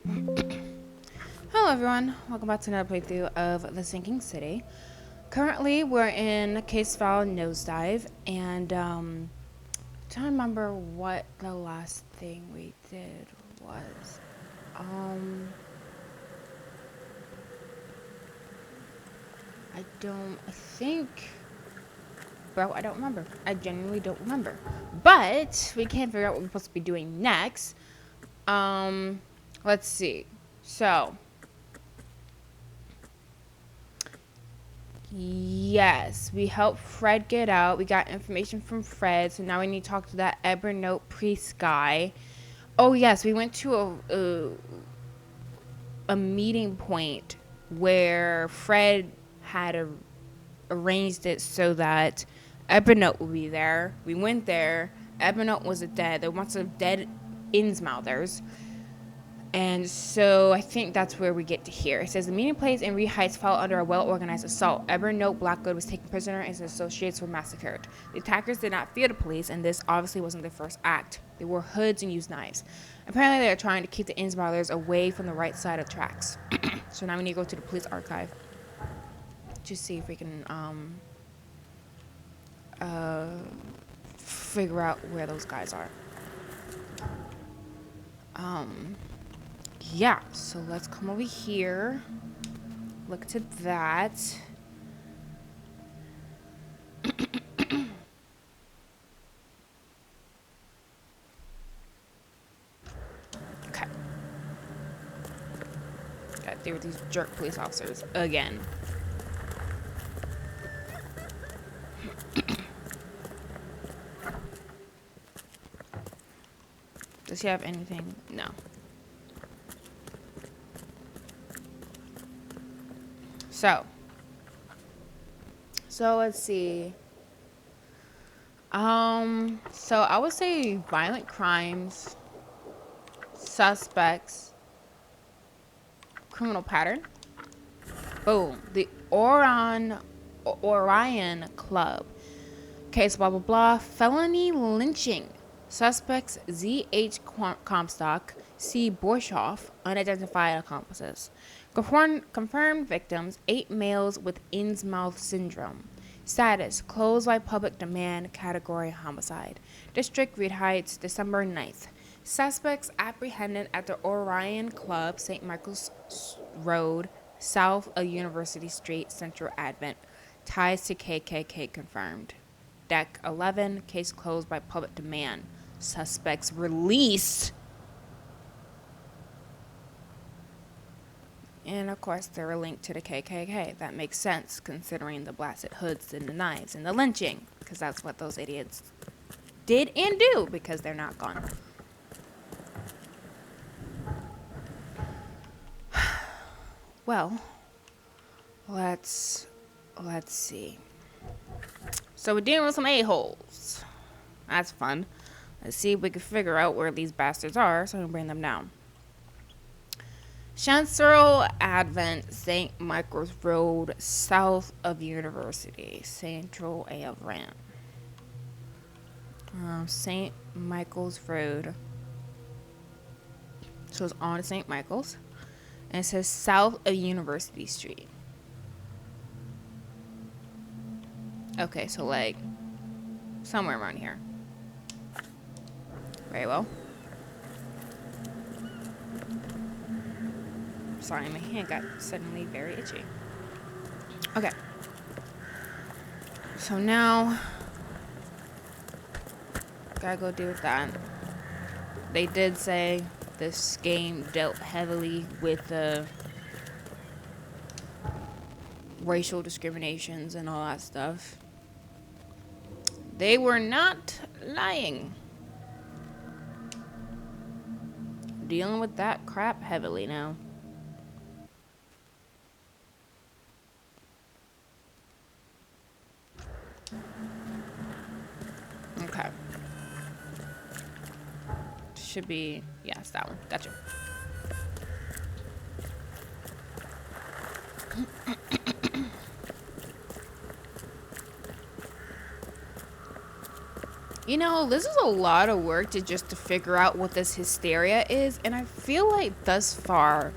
Hello everyone, welcome back to another playthrough of The Sinking City. Currently, we're in case file Nosedive, and trying to remember what the last thing we did was. I think, bro, I don't remember. I genuinely don't remember. But we can't figure out what we're supposed to be doing next. Let's see. So, yes, we helped Fred get out. We got information from Fred, so now we need to talk to that Evernote priest guy. Oh yes, we went to a meeting point where Fred had arranged it so that Evernote would be there. We went there. Evernote was dead. There were lots of dead Innsmouthers. And so I think that's where we get to here. It says the meeting place in Ree Heights fell under a well-organized assault. Evernote Blackwood was taken prisoner and his associates were massacred. The attackers did not fear the police, and this obviously wasn't their first act. They wore hoods and used knives. Apparently they are trying to keep the Innsmouthers away from the right side of tracks. So now we need to go to the police archive to see if we can figure out where those guys are. Yeah, so let's come over here. Look to that. Okay. Got there with these jerk police officers again. Does he have anything? No. So let's see. So I would say violent crimes, suspects, criminal pattern. Boom. The Orion Club. Case blah blah blah. Felony lynching. Suspects Z.H. Comstock, C. Borshoff, unidentified accomplices. Confirmed victims, 8 males with Innsmouth syndrome. Status, closed by public demand, category homicide. District, Reed Heights, December 9th. Suspects apprehended at the Orion Club, St. Michael's Road, south of University Street, Central Advent. Ties to KKK confirmed. Deck 11, case closed by public demand. Suspects released. And of course, they're linked to the KKK. That makes sense considering the blasted hoods and the knives and the lynching, because that's what those idiots did and do because they're not gone. Well, let's see. So we're dealing with some a-holes. That's fun. Let's see if we can figure out where these bastards are so we can bring them down. Chancellor Advent, St. Michael's Road, south of University, Central Advent. St. Michael's Road. So it's on St. Michael's. And it says south of University Street. Okay, so like somewhere around here. Very well. Sorry, my hand got suddenly very itchy. Okay. So now, gotta go deal with that. They did say this game dealt heavily with the racial discriminations and all that stuff. They were not lying. Dealing with that crap heavily now. Okay. Should be, yes, that one. Gotcha. You know, this is a lot of work to figure out what this hysteria is, and I feel like thus far,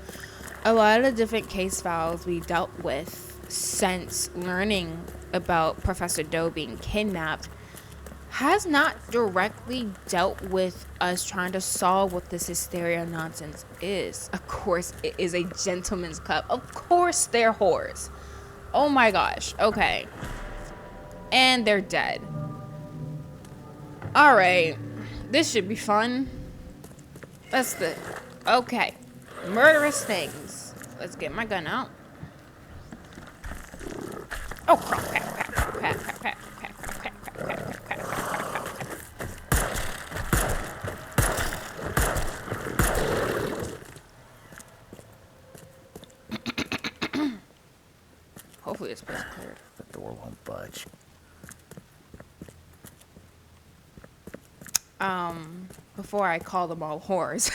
a lot of the different case files we dealt with since learning about Professor Doe being kidnapped has not directly dealt with us trying to solve what this hysteria nonsense is. Of course, it is a gentleman's club. Of course, they're whores. Oh my gosh. Okay. And they're dead. Alright. This should be fun. That's the... Okay. Murderous things. Let's get my gun out. Oh, crap, crap, crap, crap, crap, crap, crap, crap, crap, crap, crap, crap, crap. Hopefully this place is cleared. The door won't budge. Before I call them all whores.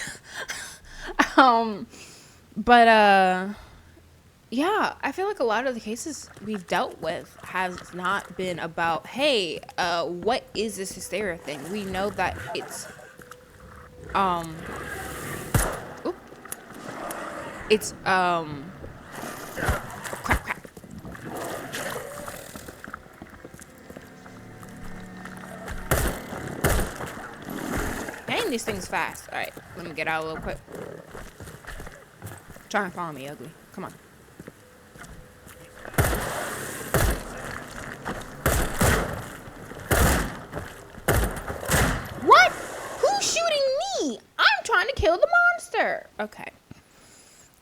Yeah, I feel like a lot of the cases we've dealt with has not been about, hey, what is this hysteria thing? We know that it's, crap, crap. Dang, these things fast. All right, let me get out a little quick. Try and follow me, ugly. Come on. What? Who's shooting me? I'm trying to kill the monster. Okay.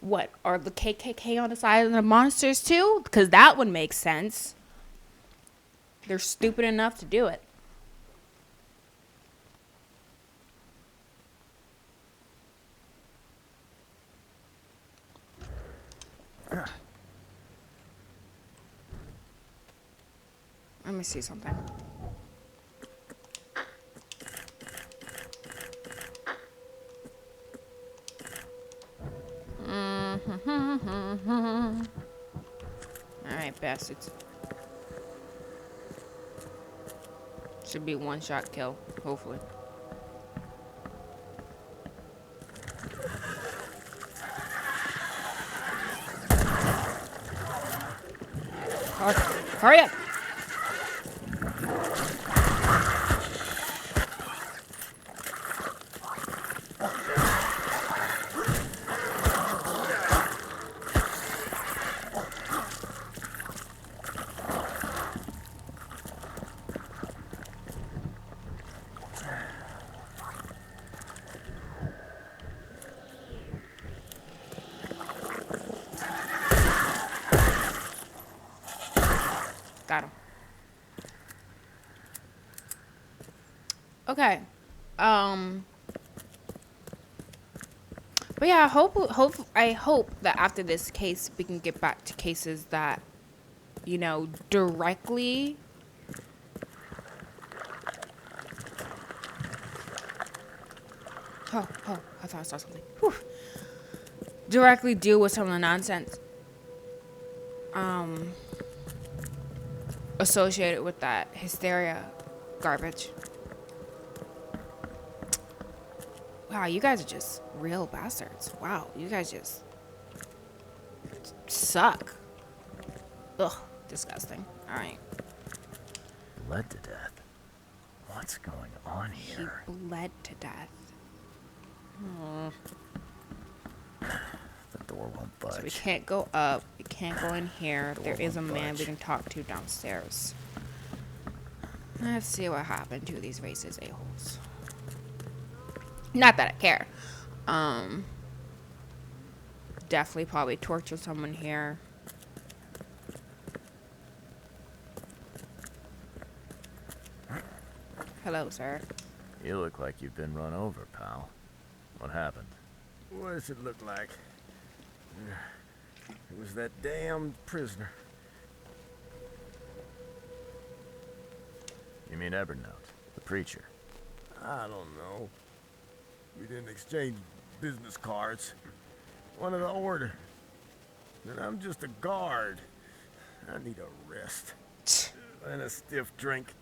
What? Are the KKK on the side of the monsters too? Because that would make sense. They're stupid enough to do it. Let me see something. Alright, bastards. Should be one shot kill, hopefully. Hurry up! Got him. Okay. But yeah, I hope that after this case we can get back to cases that, you know, directly I thought I saw something. Whew. Directly deal with some of the nonsense associated with that hysteria garbage. Wow, you guys are just real bastards. Wow, you guys just suck. Ugh, disgusting. All right. Bled to death. What's going on here? He bled to death. The door won't budge. So we can't go up. We can't go in here. There is a man we can talk to downstairs. Let's see what happened to these racist a-holes. Not that I care. Definitely probably torture someone here. Hello, sir. You look like you've been run over, pal. What happened? What does it look like? It was that damned prisoner. You mean Evernote, the preacher? I don't know. We didn't exchange business cards. One of the order. And I'm just a guard. I need a rest. And a stiff drink.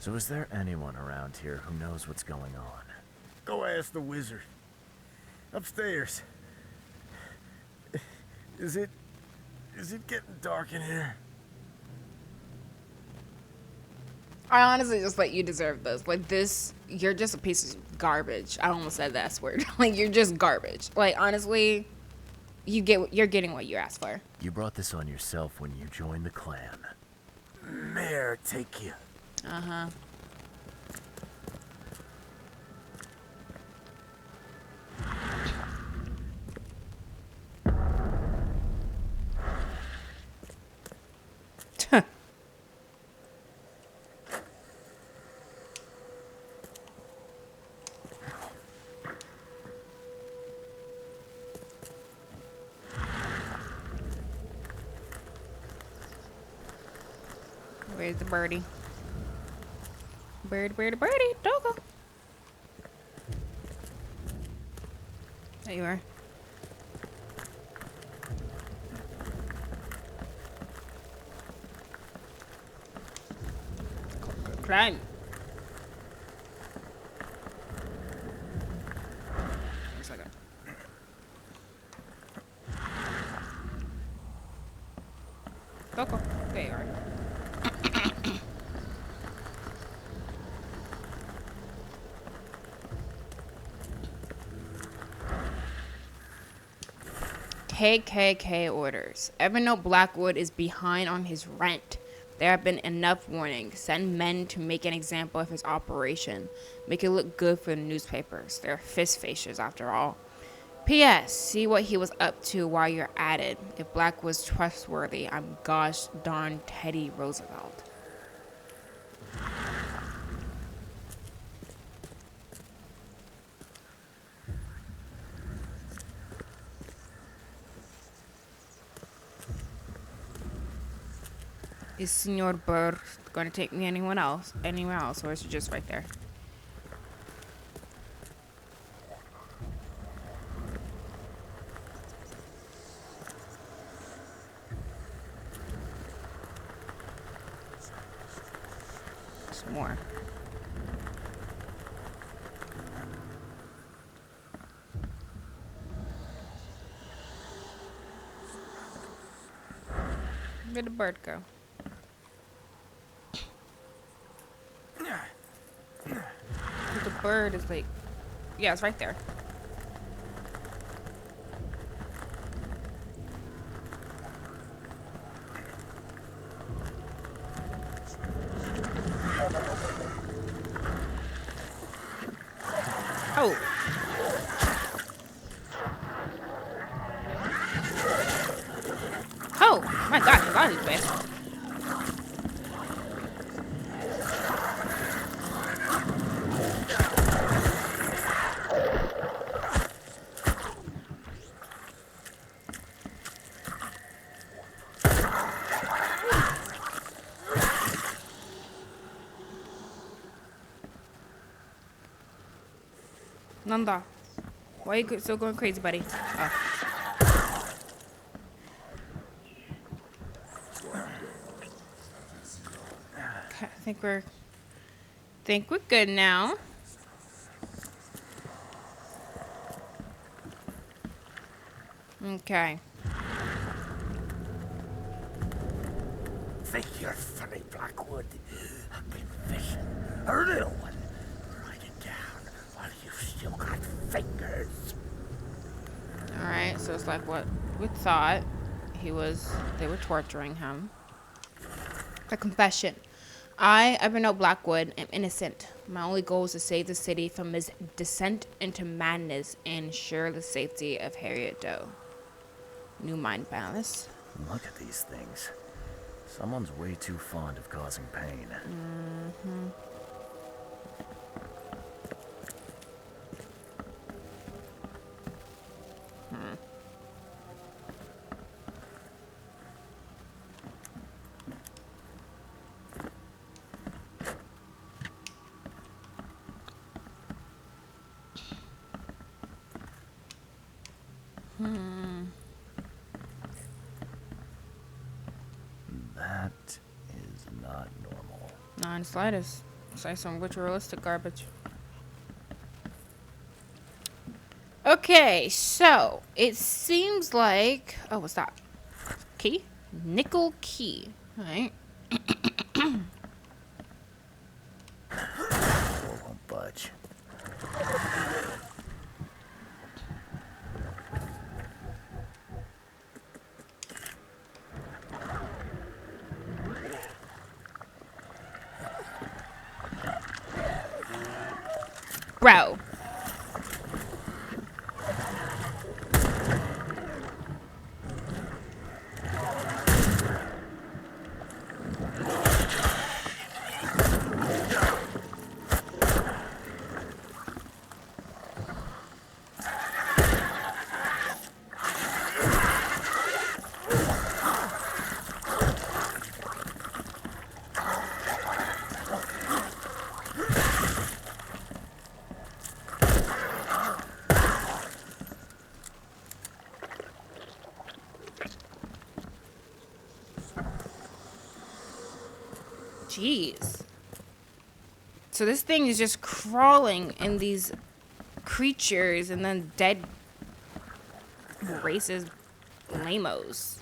So is there anyone around here who knows what's going on? Go ask the wizard. Upstairs. Is it getting dark in here? I honestly just like you deserve this. Like this, you're just a piece of garbage. I almost said that S word. Like you're just garbage. Like honestly, you're getting what you asked for. You brought this on yourself when you joined the clan. Mayor, take you. Uh-huh. Where's the birdie? Birdie, Doggo. There you are. Climb. One second. Doggo. There you are. KKK orders. Evernote Blackwood is behind on his rent. There have been enough warnings. Send men to make an example of his operation. Make it look good for the newspapers. They're fist facias after all. P.S. See what he was up to while you're at it. If Black was trustworthy, I'm gosh darn Teddy Roosevelt. Is Senor Bird going to take me anywhere else, or is it just right there? Some more. Where'd the bird go? The bird is like, yeah, it's right there. Oh. Oh, my God, his body's bad. Nanda, why are you still going crazy, buddy? Oh. Okay, I think we're good now. Okay. Think you're funny, Blackwood. I've been fishing. A real one. Write it down while you've still got fingers. Alright, so it's like what we thought. They were torturing him. A confession. I, Evernote Blackwood, am innocent. My only goal is to save the city from his descent into madness and ensure the safety of Harriet Doe. New Mind Palace. Look at these things. Someone's way too fond of causing pain. Mm-hmm. That is not normal. Not in the slightest. Say some ritualistic garbage. Okay, so it seems like, oh, what's that? Key? Nickel key. All right. Door won't budge. Bro. Jeez. So this thing is just crawling in these creatures and then dead racist lamos.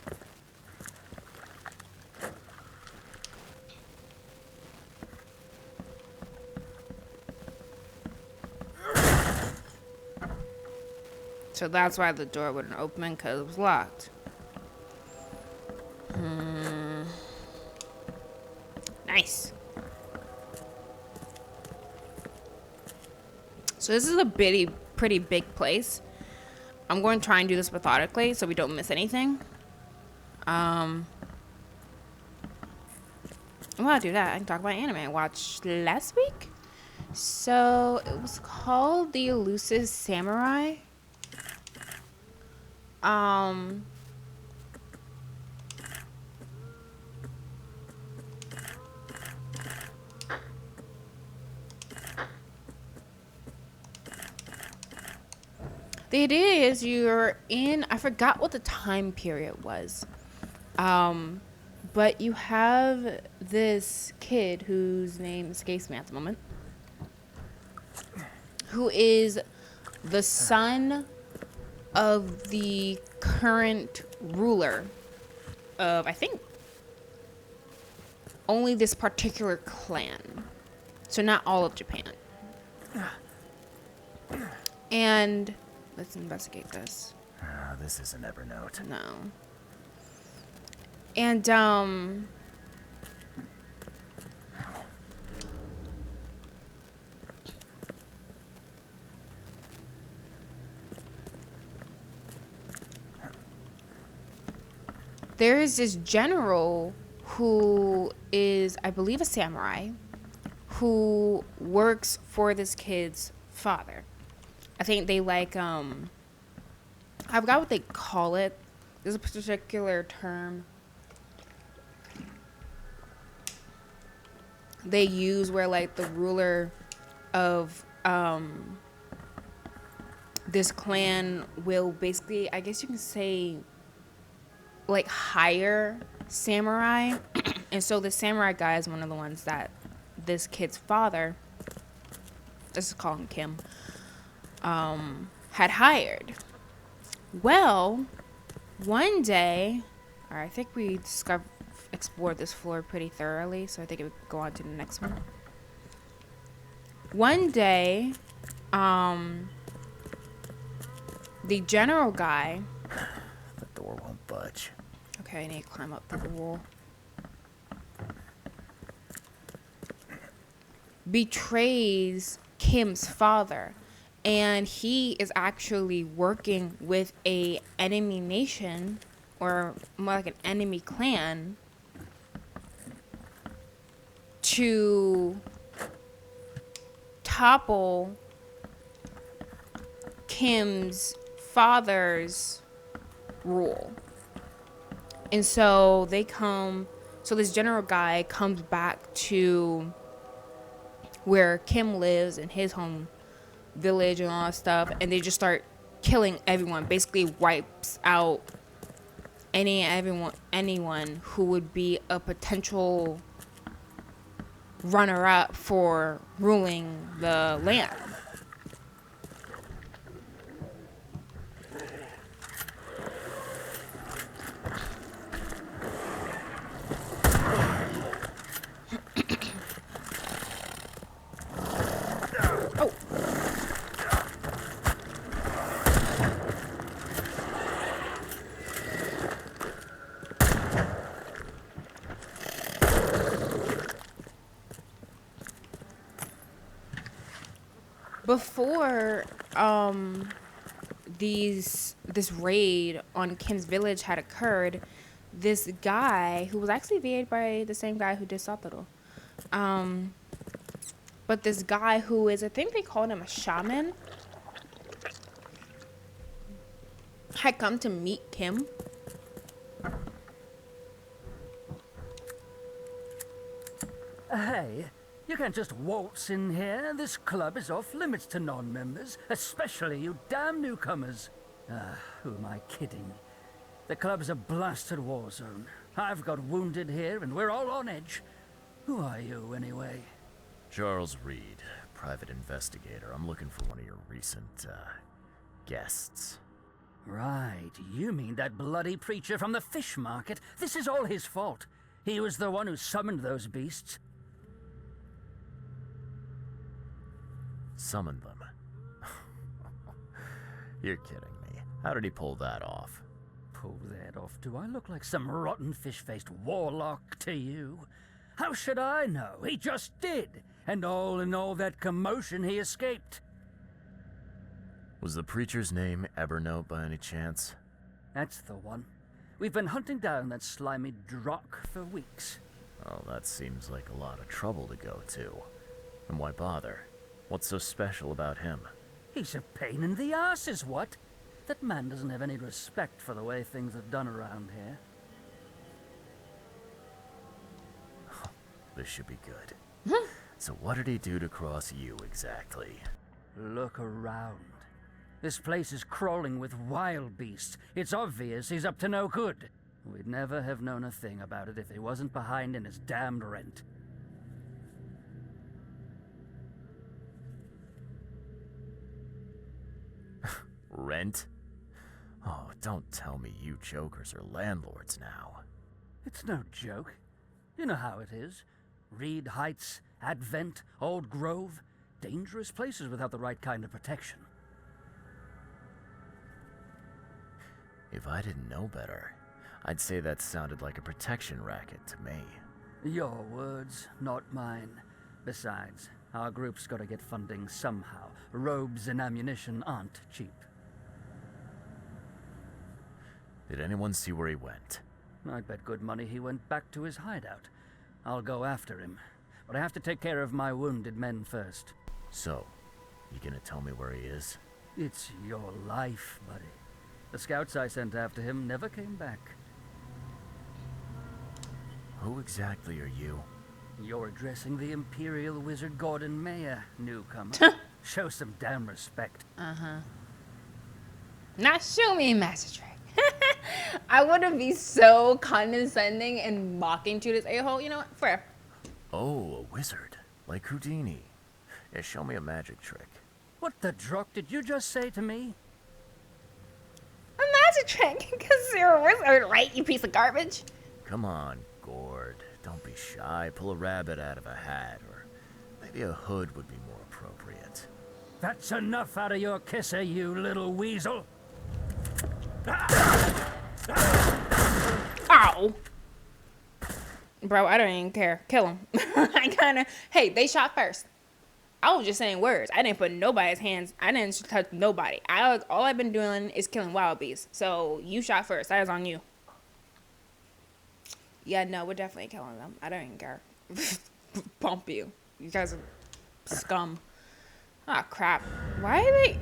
So that's why the door wouldn't open, because it was locked. Nice. So this is a pretty big place. I'm going to try and do this methodically so we don't miss anything. I want to do that. I can talk about anime I watched last week. So it was called The Elusive Samurai. The idea is you're in, I forgot what the time period was. But you have this kid whose name escapes me at the moment, who is the son of the current ruler of, I think, only this particular clan. So not all of Japan. And let's investigate this. This isn't Evernote. No. And, there is this general who is, I believe, a samurai who works for this kid's father. I think they like, I forgot what they call it. There's a particular term they use where like the ruler of this clan will basically, I guess you can say, like hire samurai. And so the samurai guy is one of the ones that this kid's father, let's just call him Kim, had hired. Well, one day, or I think we explored this floor pretty thoroughly, so I think it would go on to the next one. One day, the general guy, The door won't budge. okay, I need to climb up through the wall, betrays Kim's father, and he is actually working with a enemy nation, or more like an enemy clan, to topple Kim's father's rule. And so this general guy comes back to where Kim lives in his home village and all that stuff, and they just start killing everyone. Basically wipes out anyone who would be a potential runner-up for ruling the land. Oh. Before this raid on Ken's village had occurred, this guy who was actually VA'd by the same guy who did Satoru. But this guy who is, I think they called him a shaman, had come to meet Kim. Hey, you can't just waltz in here. This club is off limits to non-members, especially you damn newcomers. Who am I kidding? The club's a blasted war zone. I've got wounded here, and we're all on edge. Who are you, anyway? Charles Reed, private investigator. I'm looking for one of your recent, guests. Right, you mean that bloody preacher from the fish market? This is all his fault. He was the one who summoned those beasts. Summoned them. You're kidding me. How did he pull that off? Pull that off? Do I look like some rotten fish-faced warlock to you? How should I know? He just did. And all in all that commotion, he escaped. Was the preacher's name Evernote by any chance? That's the one. We've been hunting down that slimy drock for weeks. Oh, that seems like a lot of trouble to go to. And why bother? What's so special about him? He's a pain in the arse, is what? That man doesn't have any respect for the way things are done around here. This should be good. So what did he do to cross you exactly? Look around. This place is crawling with wild beasts. It's obvious he's up to no good. We'd never have known a thing about it if he wasn't behind in his damned rent. Rent? Oh, don't tell me you jokers are landlords now. It's no joke. You know how it is. Reed Heights, Advent, Old Grove. Dangerous places without the right kind of protection. If I didn't know better, I'd say that sounded like a protection racket to me. Your words, not mine. Besides, our group's gotta get funding somehow. Robes and ammunition aren't cheap. Did anyone see where he went? I'd bet good money he went back to his hideout. I'll go after him, but I have to take care of my wounded men first. So, you gonna tell me where he is? It's your life, buddy. The scouts I sent after him never came back. Who exactly are you? You're addressing the Imperial Wizard Gordon Mayer, newcomer. Show some damn respect. Not show me, Master Trek. I wouldn't be so condescending and mocking to this a-hole. You know what? Fair. Oh, a wizard. Like Houdini. Yeah, show me a magic trick. What the drock did you just say to me? A magic trick? Because you're a wizard, right, you piece of garbage? Come on, Gord. Don't be shy. Pull a rabbit out of a hat, or maybe a hood would be more appropriate. That's enough out of your kisser, you little weasel. Ow. Bro, I don't even care. Kill him. Hey, they shot first. I was just saying words. I didn't put nobody's hands. I didn't touch nobody. All I've been doing is killing wild beasts. So you shot first. That is on you. Yeah, no, we're definitely killing them. I don't even care. Bump you. You guys are scum. Ah, crap. Why are they...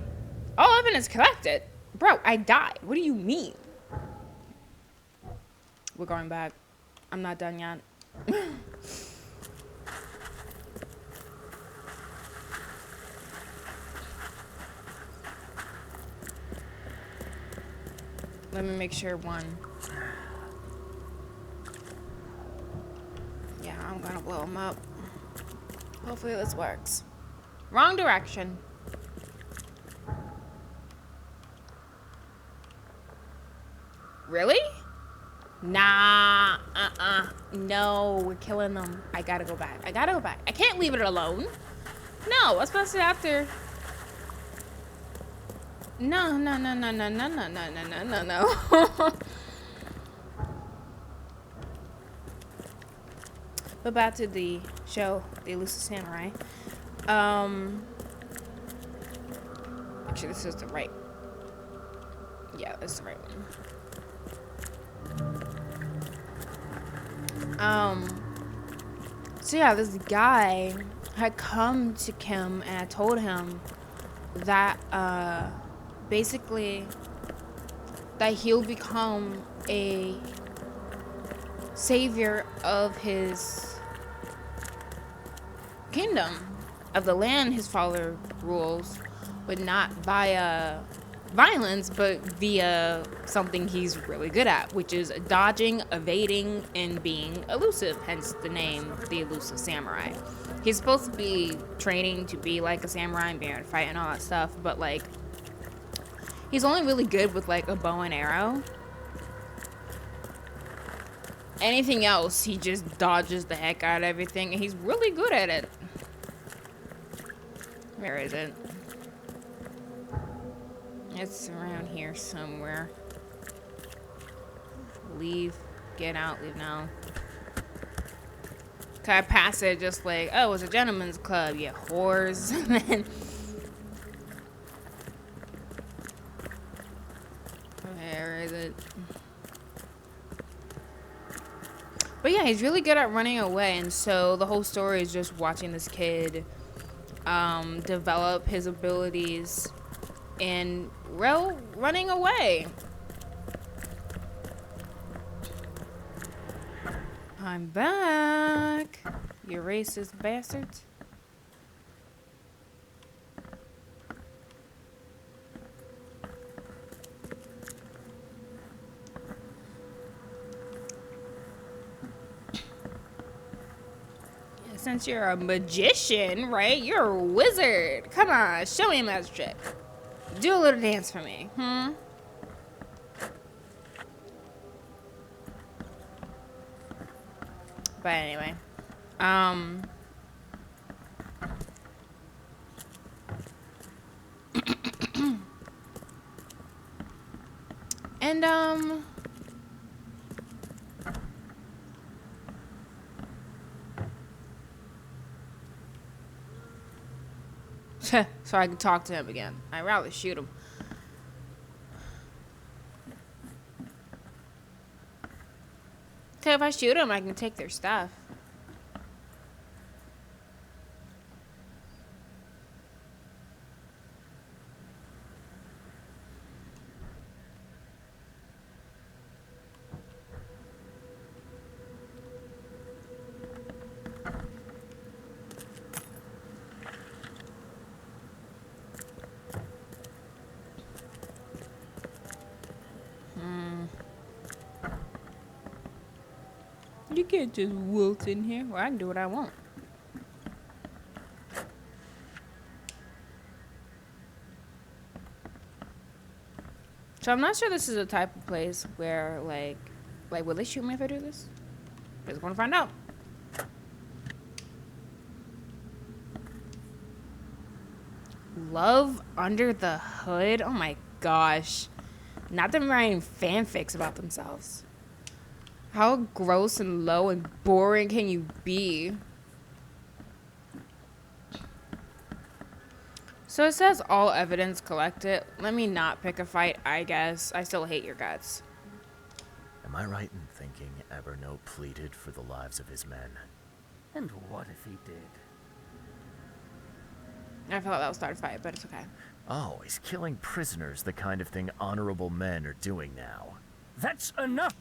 All evidence collected. Bro, I died. What do you mean? We're going back. I'm not done yet. Let me make sure one. Yeah, I'm gonna blow him up. Hopefully this works. Wrong direction. Really? Nah. No, we're killing them. I gotta go back. I can't leave it alone. No, especially after. No. But back to the show, The Elusive Samurai. Actually, this is the right. Yeah, this is the right one. So yeah, this guy had come to Kim and I told him that basically that he'll become a savior of his kingdom, of the land his father rules, but not via violence, but via something he's really good at, which is dodging, evading, and being elusive, hence the name, The Elusive Samurai. He's supposed to be training to be like a samurai and being able to fight and all that stuff, but like, he's only really good with like a bow and arrow. Anything else, he just dodges the heck out of everything, and he's really good at it. Where is it? It's around here somewhere. Leave. Get out. Leave now. Can I pass it just like, oh, it's a gentleman's club, you whores. And then... Where is it? But yeah, he's really good at running away, and so the whole story is just watching this kid develop his abilities and running away. I'm back, you racist bastards. Since you're a magician, right? You're a wizard. Come on, show me a magic trick. Do a little dance for me, But anyway, and so I can talk to him again. I'd rather shoot him. Okay, if I shoot him, I can take their stuff. You can't just waltz in here. Well, I can do what I want. So I'm not sure this is a type of place where, like, will they shoot me if I do this? We're just gonna find out. Love Under the Hood? Oh my gosh. Not them writing fanfics about themselves. How gross and low and boring can you be? So it says all evidence collected. Let me not pick a fight, I guess. I still hate your guts. Am I right in thinking Evernote pleaded for the lives of his men? And what if he did? I felt that would start a fight, but it's okay. Oh, he's killing prisoners, the kind of thing honorable men are doing now. That's enough!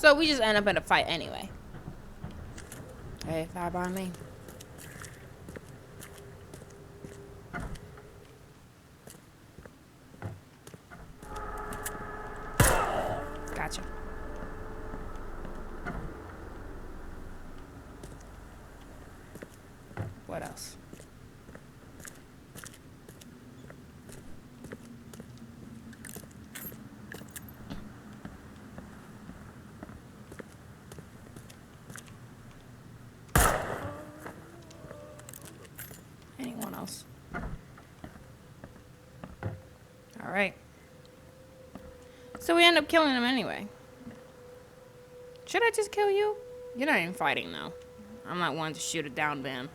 So we just end up in a fight anyway. Hey, fire by me. Gotcha. What else? Anyone else? All right. So we end up killing him anyway. Should I just kill you? You're not even fighting though. I'm not one to shoot a down man.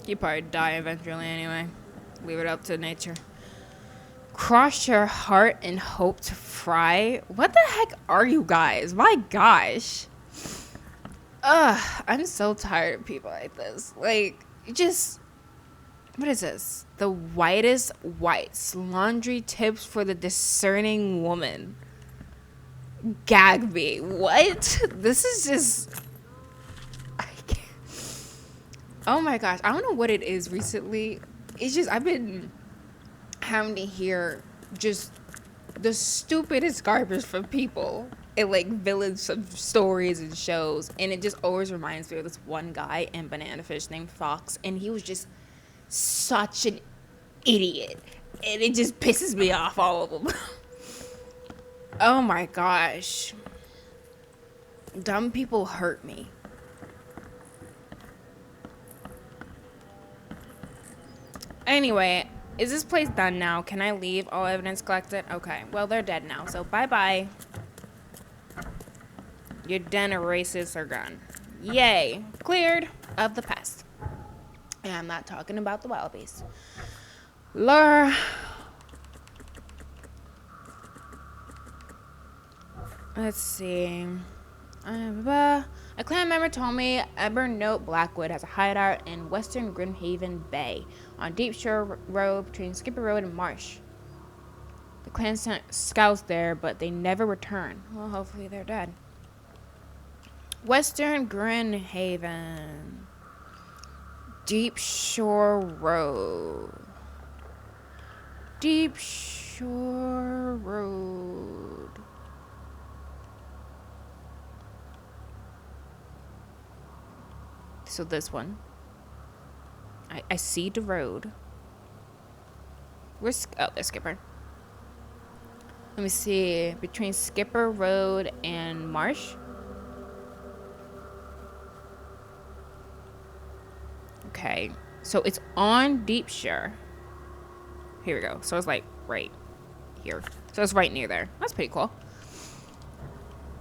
You probably die eventually anyway. Leave it up to nature. Cross your heart and hope to fry. What the heck are you guys? My gosh. Ugh, I'm so tired of people like this. Like, just, what is this? The whitest whites. Laundry tips for the discerning woman. Gag me. What? This is just, I can't. Oh my gosh. I don't know what it is recently. It's just, I've been having to hear just the stupidest garbage from people in like villains of stories and shows, and it just always reminds me of this one guy in Banana Fish named Fox, and he was just such an idiot, and it just pisses me off, all of them. Oh my gosh, dumb people hurt me. Anyway, is this place done now? Can I leave? All evidence collected? Okay, well, they're dead now, so bye-bye. Your den of racists are gone. Yay. Cleared of the pest. And I'm not talking about the wallabies. Laura. Let's see. A clan member told me Evernote Blackwood has a hideout in western Grimhaven Bay on Deep Shore Road between Skipper Road and Marsh. The clan sent scouts there, but they never returned. Well, hopefully they're dead. Western Grimhaven. Deep Shore Road. Deep Shore Road. So this one. I see the road. Where's... Oh, there's Skipper. Let me see. Between Skipper Road and Marsh. Okay. So it's on Deep Shore. Here we go. So it's like right here. So it's right near there. That's pretty cool.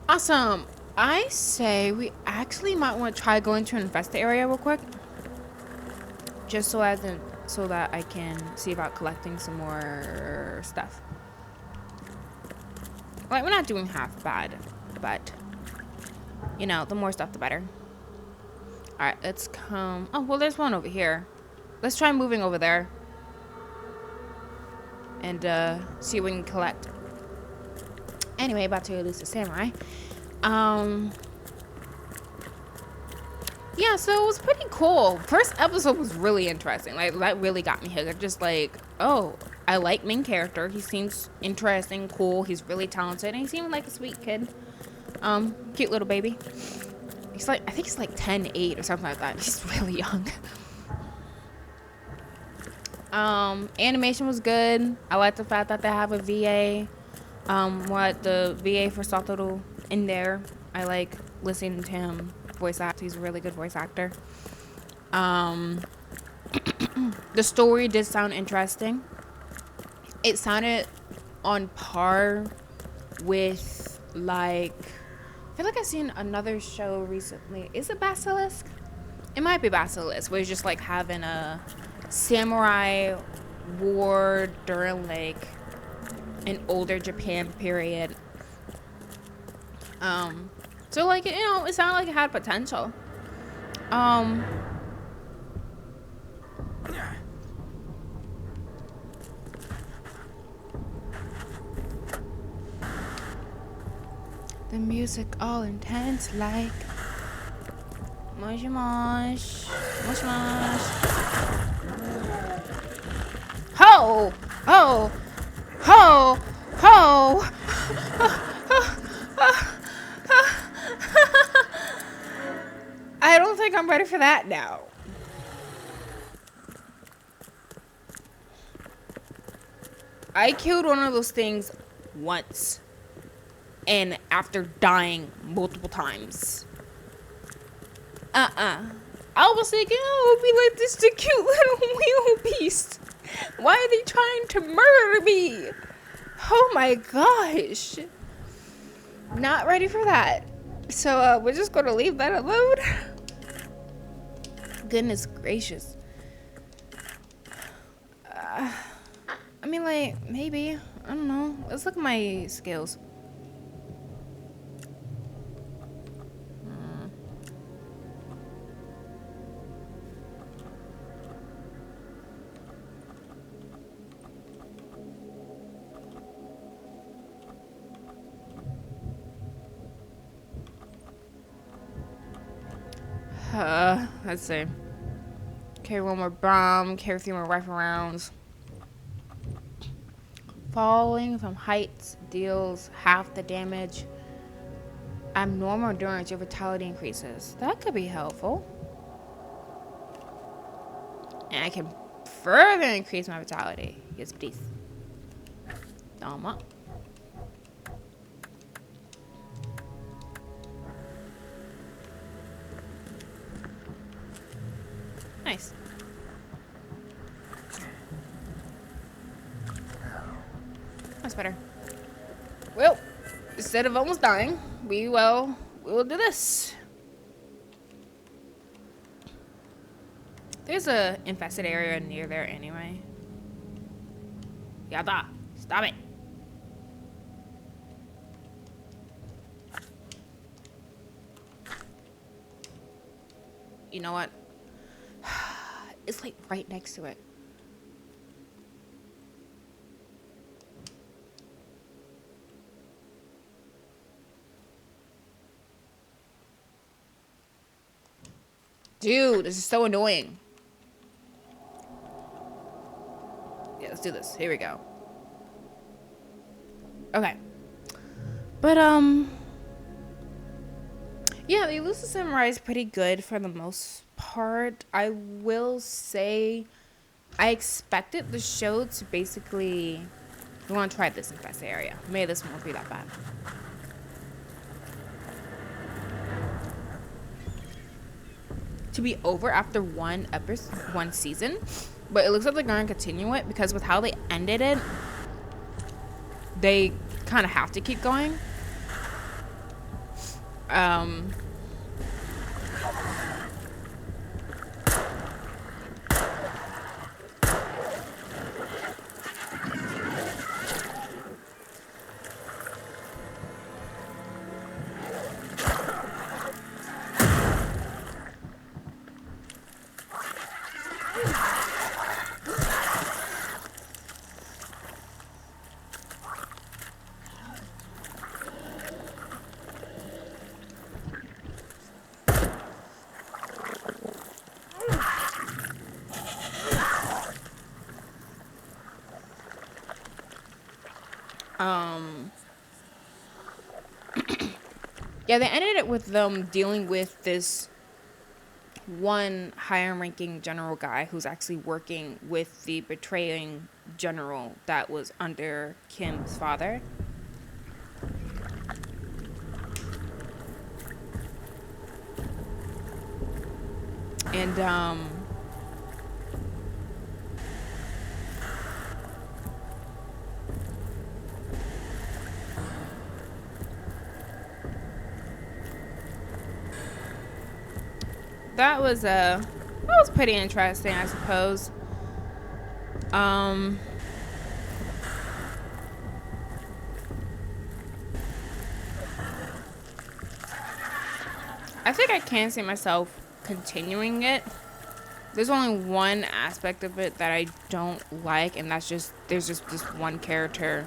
Awesome. I say we actually might want to try going to invest the area real quick. Just so that I can see about collecting some more stuff. Like, we're not doing half bad, but you know, the more stuff the better. Alright, let's come. Oh, well, there's one over here. Let's try moving over there. And see what we can collect. Anyway, about to release the samurai. Yeah, so it was pretty cool. First episode was really interesting. Like, that really got me hooked. I'm just like, oh, I like main character. He seems interesting, cool. He's really talented, and he seemed like a sweet kid. Cute little baby. He's like, I think he's like 10, 8 or something like that. He's really young. Animation was good. I like the fact that they have a VA. The VA for Satoru in there. I like listening to him voice act. He's a really good voice actor. The story did sound interesting. It sounded on par with, like, I feel like I've seen another show recently. Is it Basilisk? It might be Basilisk, where it's just like having a samurai war during like an older Japan period. So like, you know, it sounded like it had potential. The music all intense like mosh mosh. Mosh mosh. Ho! Ho! Ho! Ho! I don't think I'm ready for that now. I killed one of those things once. And after dying multiple times. I was thinking, oh, it'll be like this the cute little wheel beast. Why are they trying to murder me? Oh my gosh. Not ready for that. So we're just gonna leave that alone. Goodness gracious. I mean, like, maybe. I don't know. Let's look at my skills. Let's see. Carry 1 more bomb, carry 3 more rifle rounds. Falling from heights deals half the damage. Abnormal endurance, your vitality increases. That could be helpful. And I can further increase my vitality. Yes, please. Dama. Nice. That's better. Well, instead of almost dying, we will do this. There's a infested area near there anyway. Yada, stop it. You know what? It's like right next to it. Dude, this is so annoying. Yeah, let's do this. Here we go. Okay. But, yeah, the Elusive Samurai is pretty good for the most part. I will say I expected the show to basically... We want to try this infested area. Maybe this won't be that bad. To be over after one season, but it looks like they're going to continue it because with how they ended it, they kind of have to keep going. Yeah, they ended it with them dealing with this one higher ranking general guy who's actually working with the betraying general that was under Kim's father. And that was pretty interesting, I suppose. I think I can see myself continuing it. There's only one aspect of it that I don't like, and that's just there's just this one character,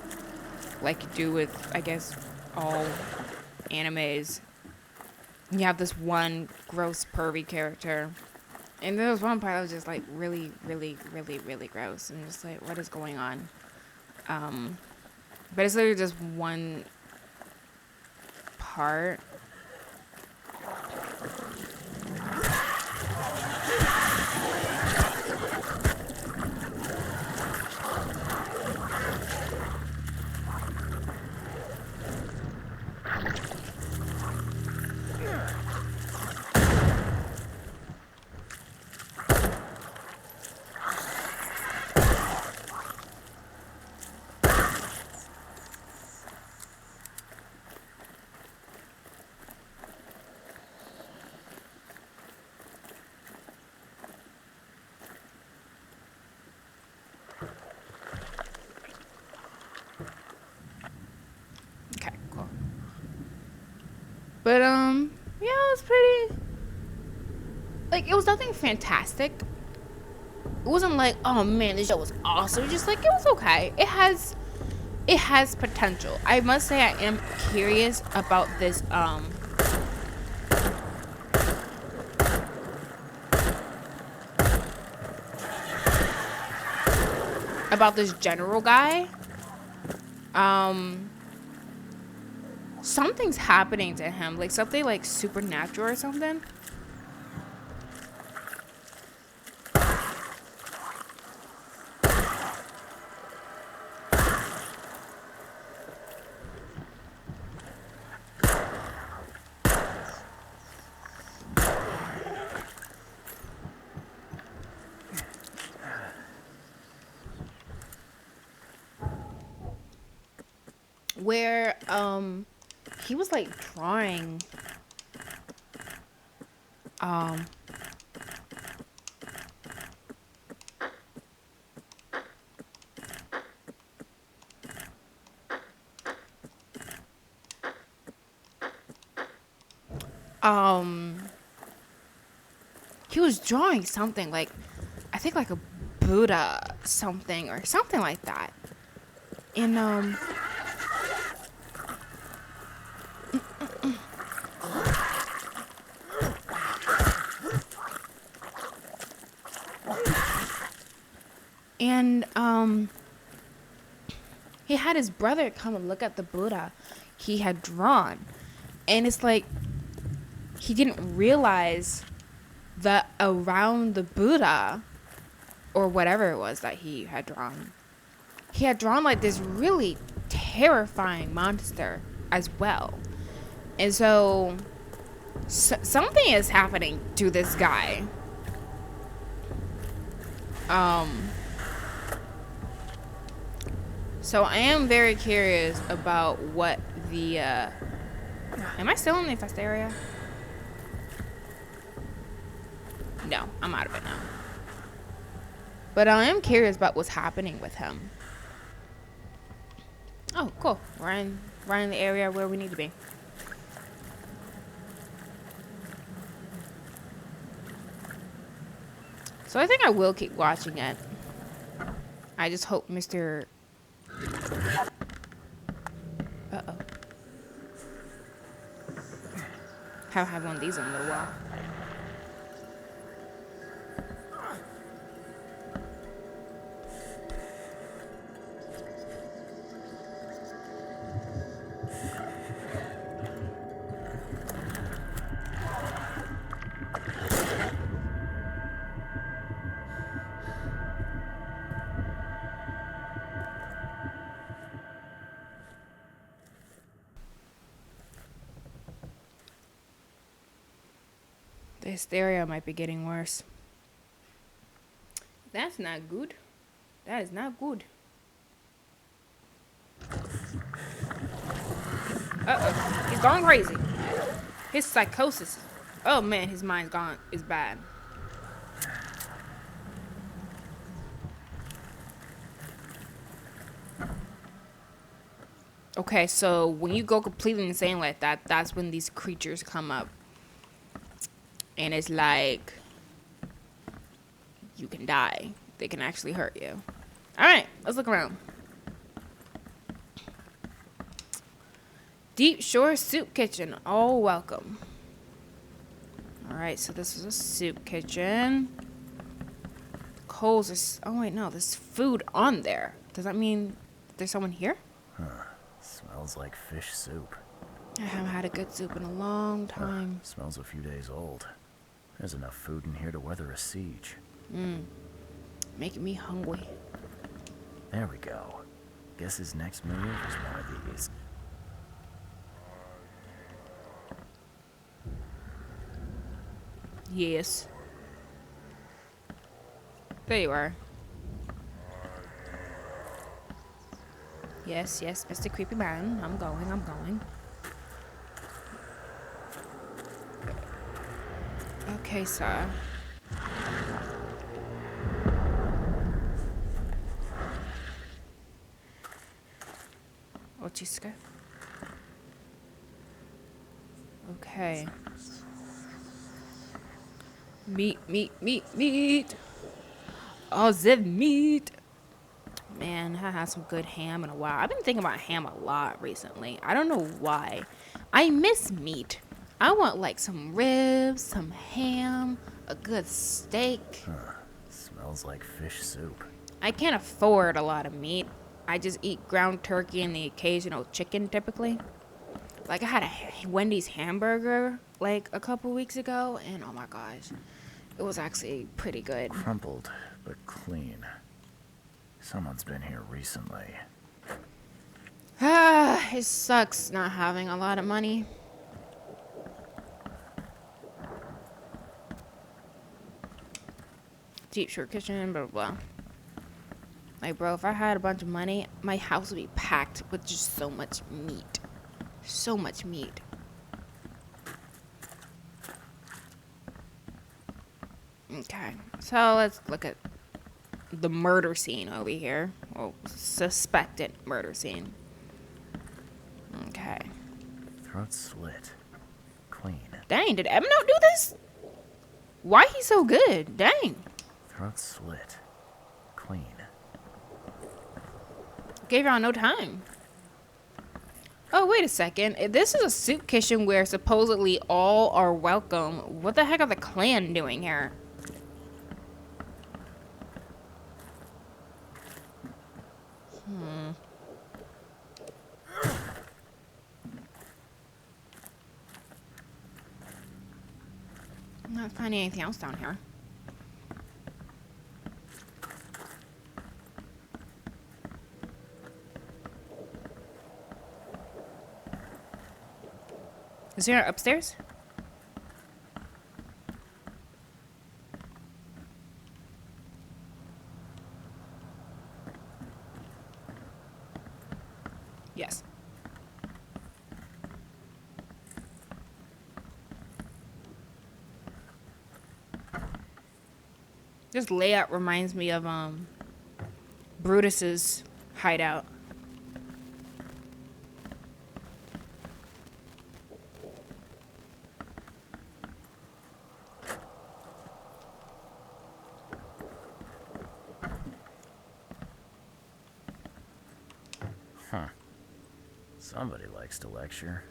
like you do with I guess all animes, you have this one gross pervy character, and there was one part that was just like really, really, really, really gross, and just like, what is going on? But it's literally just one part. Okay, cool. But yeah, it was pretty. Like, it was nothing fantastic. It wasn't like, oh man, this show was awesome. Just like, it was okay. It has potential. I must say, I am curious about this general guy. Something's happening to him, like something like supernatural or something. Where he was like drawing he was drawing something like, I think like a Buddha something or something like that. And he had his brother come and look at the Buddha he had drawn, and it's like he didn't realize that around the Buddha or whatever it was that he had drawn like this really terrifying monster as well. And so something is happening to this guy. So I am very curious about what the am I still in the infest area? No, I'm out of it now. But I am curious about what's happening with him. Oh, cool. We're in the area where we need to be. So I think I will keep watching it. I just hope Mr. Uh-oh. Have one of these on the wall. The hysteria might be getting worse. That's not good. That is not good. Uh-oh. He's going crazy. His psychosis. Oh man, his mind's gone. Is bad. Okay, so when you go completely insane like that, that's when these creatures come up. And it's like, you can die. They can actually hurt you. Alright, let's look around. Deep Shore Soup Kitchen. Oh, welcome. Alright, so this is a soup kitchen. Coals is... Oh, wait, no. There's food on there. Does that mean there's someone here? Smells like fish soup. I haven't had a good soup in a long time. Smells a few days old. There's enough food in here to weather a siege. Making me hungry. There we go. Guess his next move is one of these. Yes. There you are. Yes, yes, Mr. Creepy Man. I'm going. Okay, sir. Ochiska. Okay. Meat. Oh, the meat. Man, I haven't had some good ham in a while. I've been thinking about ham a lot recently. I don't know why. I miss meat. I want like some ribs, some ham, a good steak. Smells like fish soup. I can't afford a lot of meat. I just eat ground turkey and the occasional chicken typically. Like I had a Wendy's hamburger like a couple weeks ago and oh my gosh. It was actually pretty good. Crumpled, but clean. Someone's been here recently. It sucks not having a lot of money. Deep Shore Kitchen, blah, blah, blah. Like, bro, if I had a bunch of money, my house would be packed with just so much meat. So much meat. Okay, so let's look at the murder scene over here. Well, suspected murder scene. Okay. Throat slit. Clean. Dang, did Ebno do this? Why he so good? Dang. Throat slit. Clean. Gave y'all no time. Oh, wait a second. If this is a soup kitchen where supposedly all are welcome, what the heck are the clan doing here? I'm not finding anything else down here. Is there upstairs? Yes. This layout reminds me of Brutus's hideout. Huh. Somebody likes to lecture.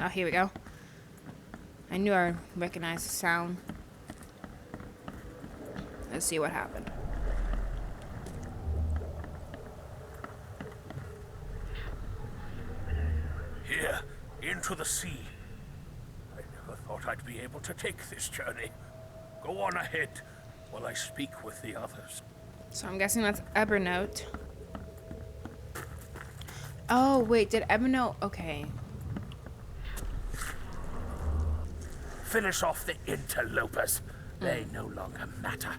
Oh, here we go. I knew I recognized the sound. Let's see what happened. Here, into the sea. I never thought I'd be able to take this journey. Go on ahead while I speak with the others. So I'm guessing that's Evernote. Oh, wait, did Evernote... Okay. Finish off the interlopers. They no longer matter.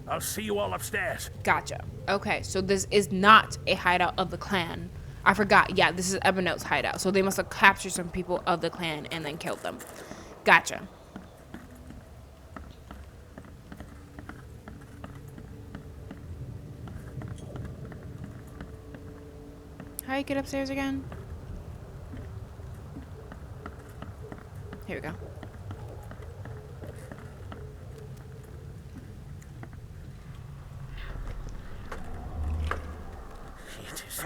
I'll see you all upstairs. Gotcha. Okay, so this is not a hideout of the clan. I forgot. Yeah, this is Evernote's hideout. So they must have captured some people of the clan and then killed them. Gotcha. How do you get upstairs again? Here we go. It is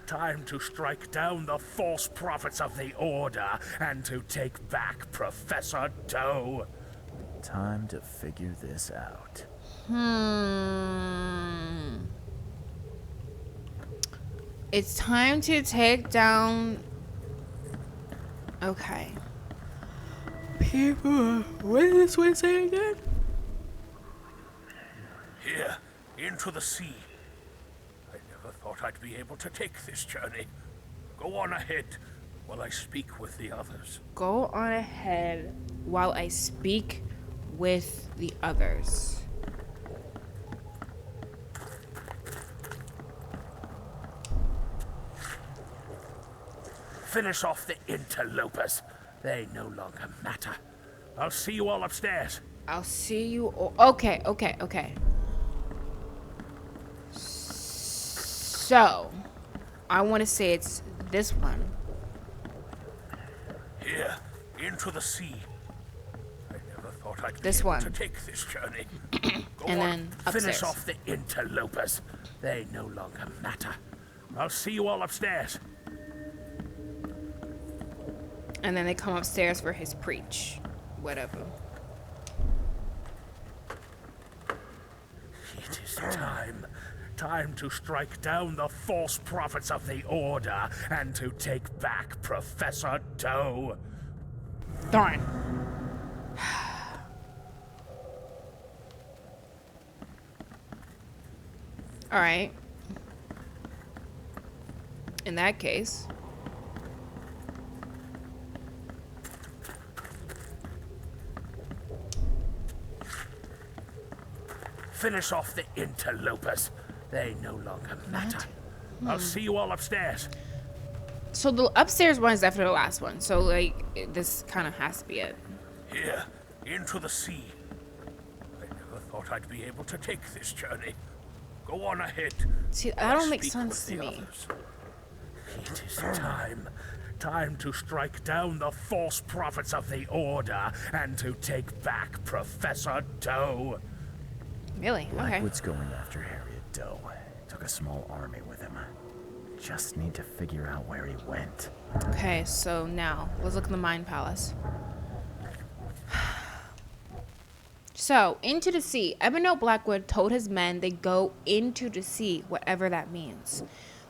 time to strike down the false prophets of the Order and to take back Professor Doe. Time to figure this out. It's time to take down... Okay. People... What did this one say again? Here, into the sea. I never thought I'd be able to take this journey. Go on ahead while I speak with the others. Go on ahead while I speak with the others. Finish off the interlopers. They no longer matter. I'll see you all upstairs. I'll see you all... Okay. So, I want to say it's this one. Here, into the sea. I never thought I'd be This able one. to take this journey. Go And on, then finish upstairs. off the interlopers. They no longer matter. I'll see you all upstairs. And then they come upstairs for his preach. Whatever. It is time to strike down the false prophets of the Order and to take back Professor Doe. Darn. Alright. In that case... Finish off the interlopers. They no longer matter. I'll see you all upstairs. So the upstairs one is definitely the last one. So, like, this kind of has to be it. Here, into the sea. I never thought I'd be able to take this journey. Go on ahead. See, while that I don't make speak sense with to the me. others. It is time to strike down the false prophets of the Order and to take back Professor Doe. Really? Okay. Blackwood's going after Harriet Doe. Took a small army with him. Just need to figure out where he went. Okay, so now, let's look in the Mind Palace. So, into the sea. Evernote Blackwood told his men they go into the sea, whatever that means.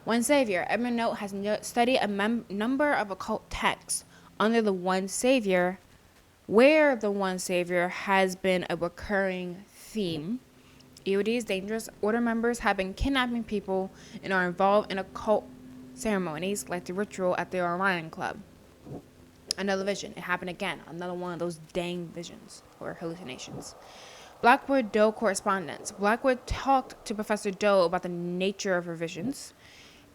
One Savior. Evernote has studied a number of occult texts under the One Savior, where the One Savior has been a recurring theme. EOD's dangerous order members have been kidnapping people and are involved in occult ceremonies like the ritual at the Orion Club. Another vision. It happened again. Another one of those dang visions or hallucinations. Blackwood Doe correspondence. Blackwood talked to Professor Doe about the nature of her visions.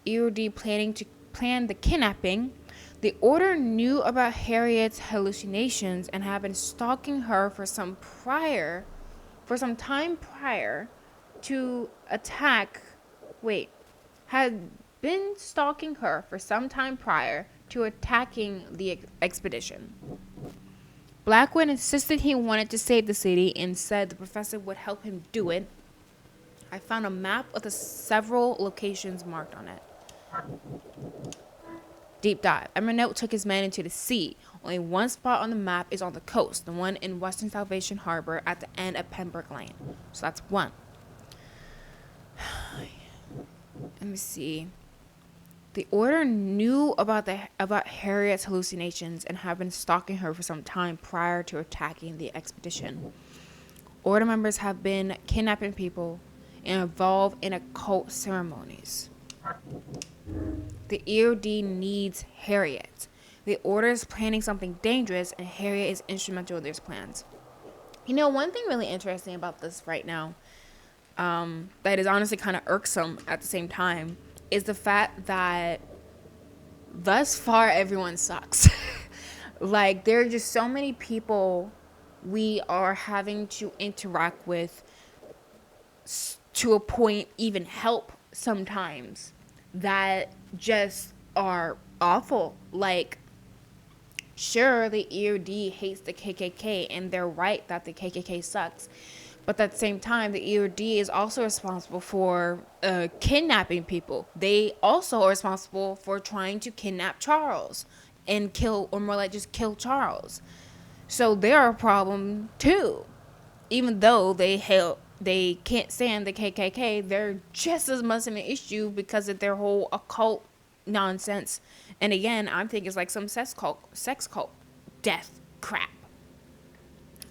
EOD planned the kidnapping. The Order knew about Harriet's hallucinations and had been stalking her for some time prior to attack. Had been stalking her for some time prior to attacking the expedition. Blackwood insisted he wanted to save the city and said the professor would help him do it. I found a map with the several locations marked on it. Deep dive. Evernote took his men into the sea. Only one spot on the map is on the coast, the one in Western Salvation Harbor at the end of Pembroke Lane. So that's one. Let me see. The Order knew about Harriet's hallucinations and had been stalking her for some time prior to attacking the expedition. Order members have been kidnapping people and involved in occult ceremonies. The EOD needs Harriet. The Order is planning something dangerous, and Harriet is instrumental in their plans. You know, one thing really interesting about this right now, that is honestly kind of irksome at the same time, is the fact that thus far everyone sucks. Like, there are just so many people we are having to interact with to a point, even help sometimes, that just are awful. Like, sure, the EOD hates the KKK, and they're right that the KKK sucks. But at the same time, the EOD is also responsible for kidnapping people. They also are responsible for trying to kidnap Charles and kill, or more like just kill Charles. So they're a problem too. Even though they can't stand the KKK, they're just as much of an issue because of their whole occult nonsense. And again, I'm thinking it's like some sex cult, death crap.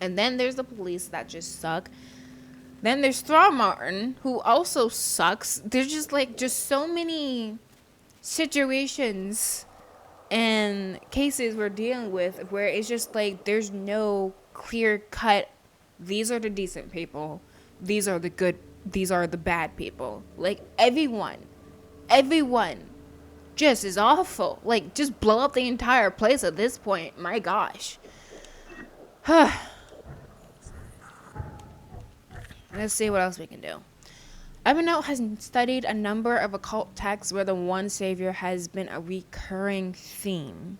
And then there's the police that just suck. Then there's Throckmorton, who also sucks. There's just so many situations and cases we're dealing with where it's just like there's no clear cut, these are the decent people, these are the good, these are the bad people. Like, everyone just is awful. Like, just blow up the entire place at this point. My gosh. Let's see what else we can do. Evernote has studied a number of occult texts where the one savior has been a recurring theme.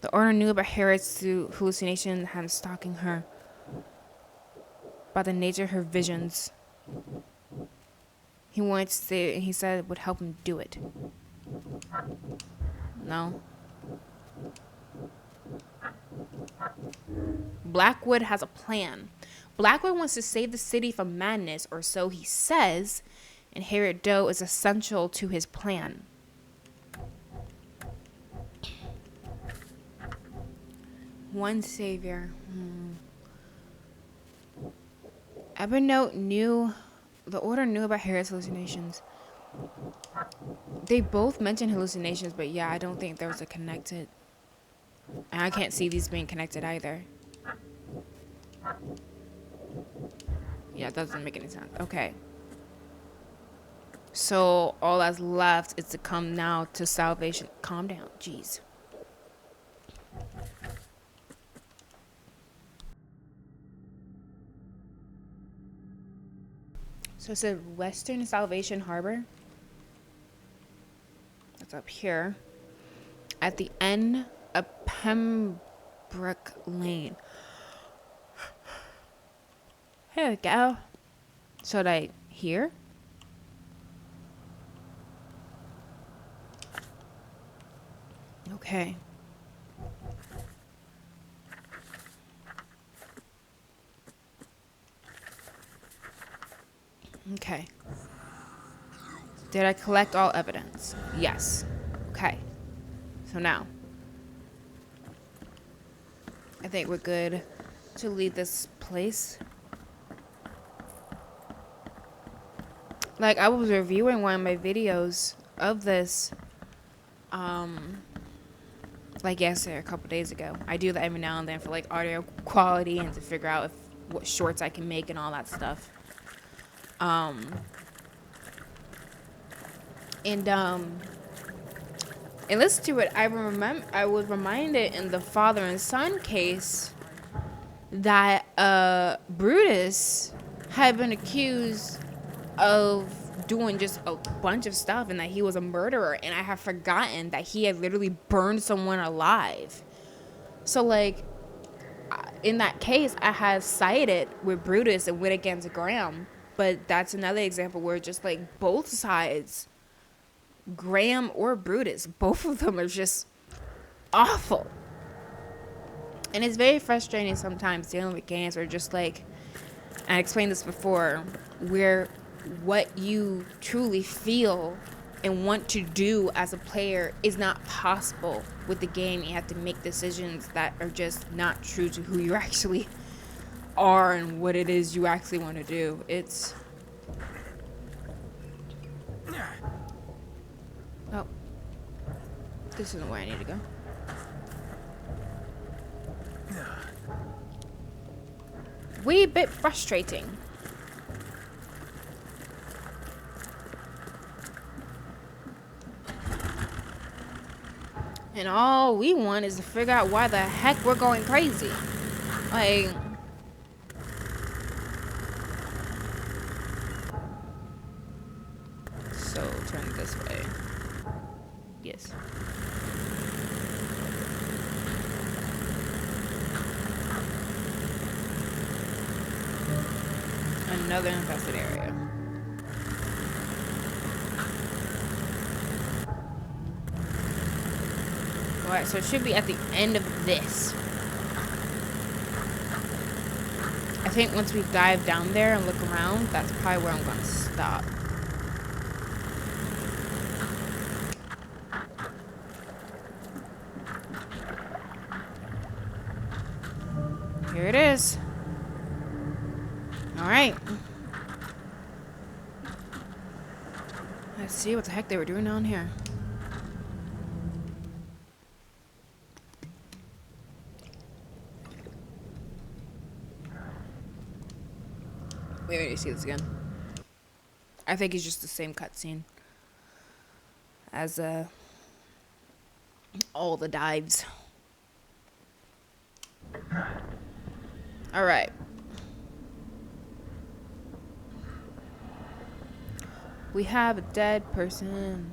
The Order knew about Harriet's hallucinations and stalking her, about the nature of her visions. He wanted to say, he said it would help him do it. No. Blackwood has a plan. Blackwood wants to save the city from madness, or so he says, and Harriet Doe is essential to his plan. One savior. Evernote knew, the Order knew about Harriet's hallucinations. They both mentioned hallucinations, but yeah, I don't think there was a connected. And I can't see these being connected either. Yeah, it doesn't make any sense. Okay. So all that's left is to come now to salvation. Calm down. Jeez. So it said Western Salvation Harbor. That's up here. At the end of Pembroke Lane. Here we go. Should I here? Okay. Okay. Did I collect all evidence? Yes. Okay. So now, I think we're good to leave this place. Like, I was reviewing one of my videos of this, like yesterday, a couple days ago. I do that every now and then for like audio quality and to figure out what shorts I can make and all that stuff. And listen to it. I was reminded in the father and son case that Brutus had been accused of doing just a bunch of stuff and that he was a murderer, and I have forgotten that he had literally burned someone alive. So like in that case, I had sided with Brutus and went against Graham, but that's another example where just like both sides, Graham or Brutus, both of them are just awful. And it's very frustrating sometimes dealing with games where just like, I explained this before, where what you truly feel and want to do as a player is not possible with the game. You have to make decisions that are just not true to who you actually are and what it is you actually want to do. It's... Oh. This isn't where I need to go. Wee bit frustrating. And all we want is to figure out why the heck we're going crazy. Like... So turn this way. Yes. Another infested area. Alright, so it should be at the end of this. I think once we dive down there and look around, that's probably where I'm gonna stop. Here it is. Alright. Let's see what the heck they were doing down here. Wait, let me see this again. I think it's just the same cutscene as all the dives. All right. We have a dead person.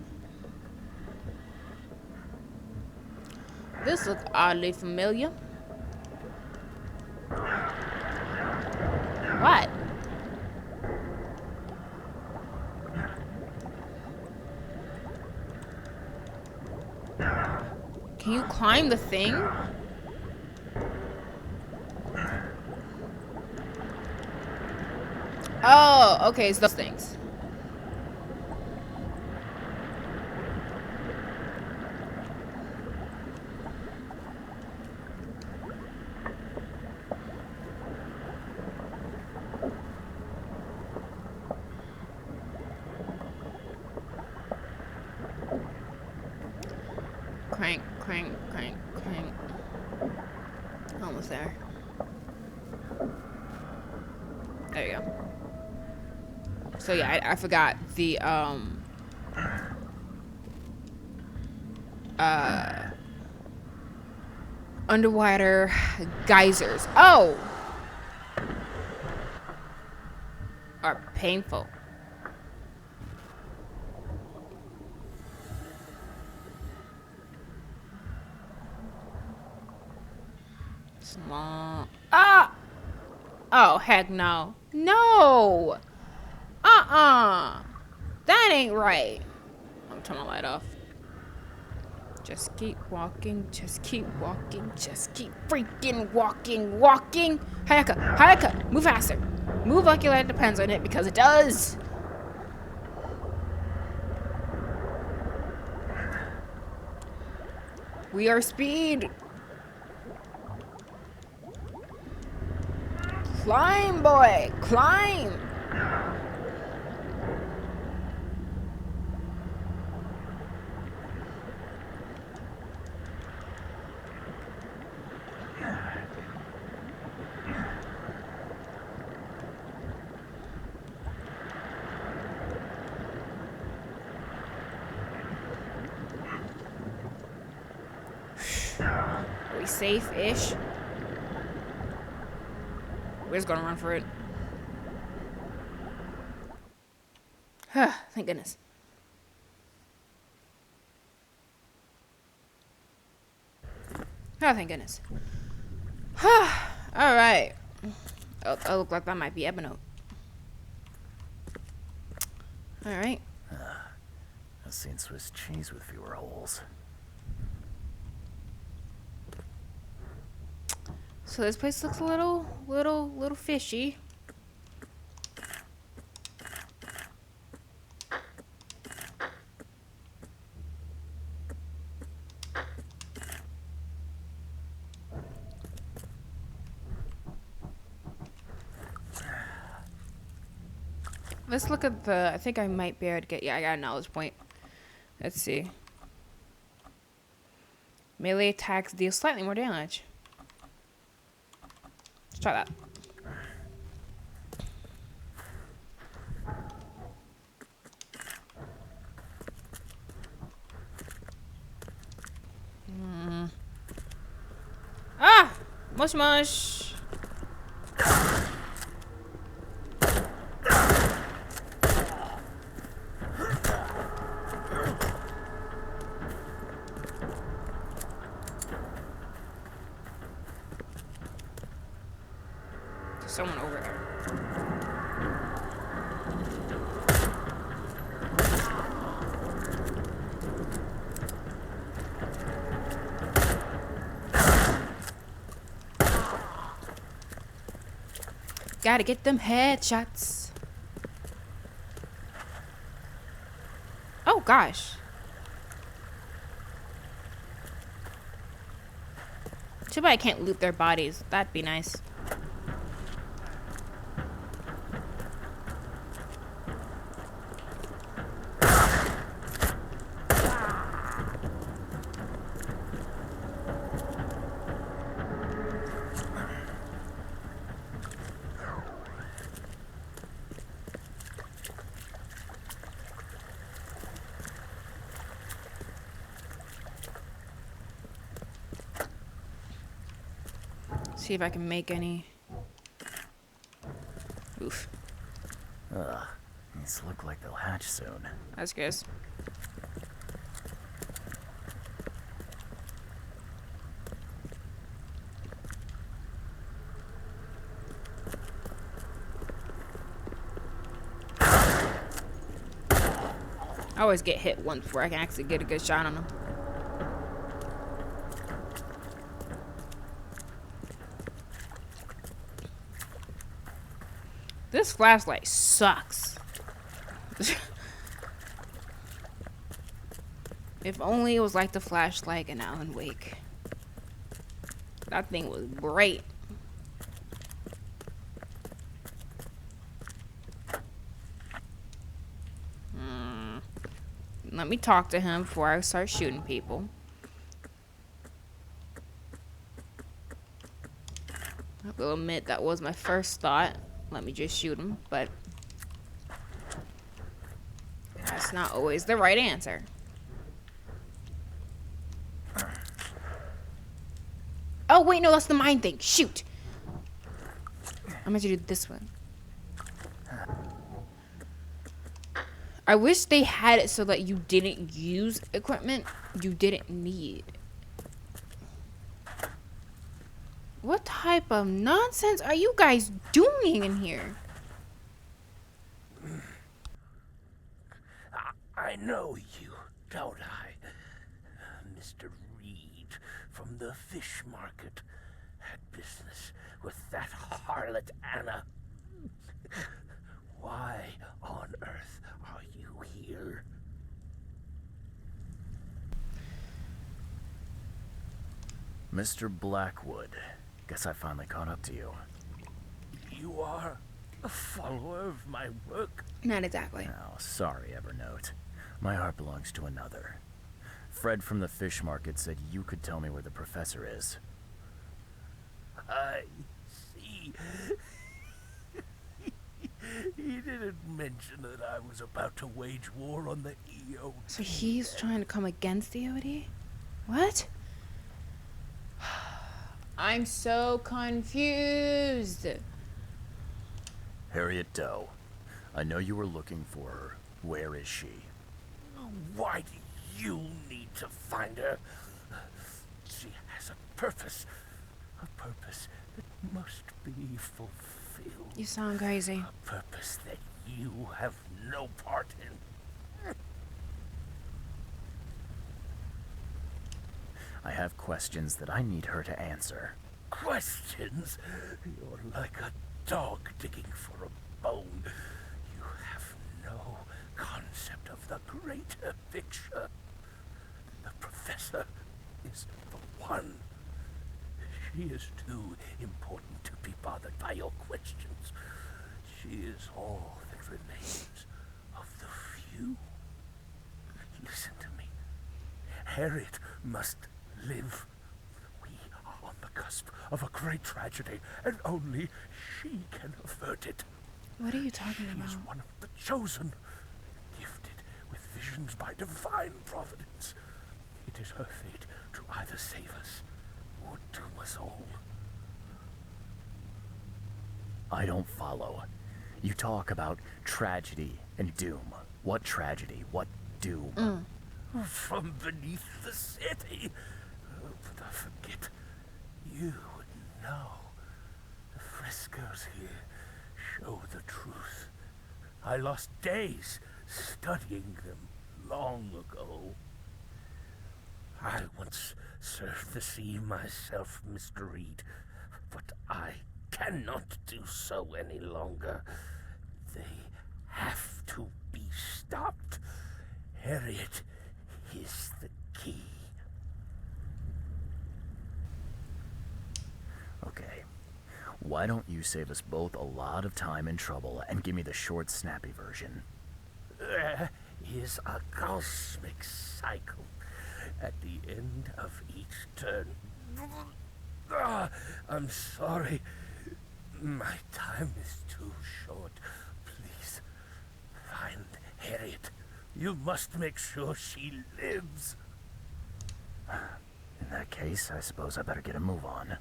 This looks oddly familiar. What? Can you climb the thing? Oh, okay, it's those things. Crank, crank, crank, crank. Almost there. There you go. So yeah, I forgot the underwater geysers. Oh! Are painful. Small. Ah! Oh, heck no. No! That ain't right. I'm turning my light off. Just keep walking, just keep walking, just keep freaking walking. Hayaka, move faster. Move like your life depends on it, because it does. We are speed. Climb, boy, climb. Are we safe-ish? We're just gonna run for it. Thank goodness. Oh, thank goodness. Alright. Oh, that looked like that might be Ebony. Alright. I've seen Swiss cheese with fewer holes. So this place looks a little fishy. Let's look at the, I think I might be able to get, yeah, I got a knowledge point. Let's see. Melee attacks deal slightly more damage. Let's try that. Ah! Mush mush! someone over there. Gotta get them headshots. Oh gosh. Too bad I can't loot their bodies. That'd be nice. See if I can make any. Oof. Ugh. These look like they'll hatch soon. That's good. I always get hit once before I can actually get a good shot on them. This flashlight sucks. If only it was like the flashlight in Alan Wake. That thing was great. Let me talk to him before I start shooting people. I will admit that was my first thought. Let me just shoot him, but that's not always the right answer. Oh, wait, no, that's the mine thing. Shoot. I'm going to do this one. I wish they had it so that you didn't use equipment you didn't need. What type of nonsense are you guys doing in here? I know you, don't I? Mr. Reed from the fish market had business with that harlot Anna. Why on earth are you here? Mr. Blackwood. Guess I finally caught up to you. You are a follower of my work? Not exactly. Oh, sorry, Evernote. My heart belongs to another. Fred from the fish market said you could tell me where the professor is. I see. He didn't mention that I was about to wage war on the EOD. So he's trying to come against the EOD? What? I'm so confused. Harriet Doe. I know you were looking for her. Where is she? Why do you need to find her? She has a purpose that must be fulfilled. You sound crazy. A purpose that you have no part in. I have questions that I need her to answer. Questions? You're like a dog digging for a bone. You have no concept of the greater picture. The professor is the one. She is too important to be bothered by your questions. She is all that remains of the few. Listen to me. Harriet must live. We are on the cusp of a great tragedy, and only she can avert it. What are you talking She is about? one of the chosen, gifted with visions by divine providence. It is her fate to either save us or doom us all. I don't follow. You talk about tragedy and doom. What tragedy? What doom? From beneath the city. But I forget, you would know. The frescoes here show the truth. I lost days studying them long ago. I once served the sea myself, Mr. Reed, but I cannot do so any longer. They have to be stopped. Harriet is the key. Okay. Why don't you save us both a lot of time and trouble and give me the short, snappy version? There is a cosmic cycle at the end of each turn. I'm sorry. My time is too short. Please, find Harriet. You must make sure she lives. In that case, I suppose I better get a move on.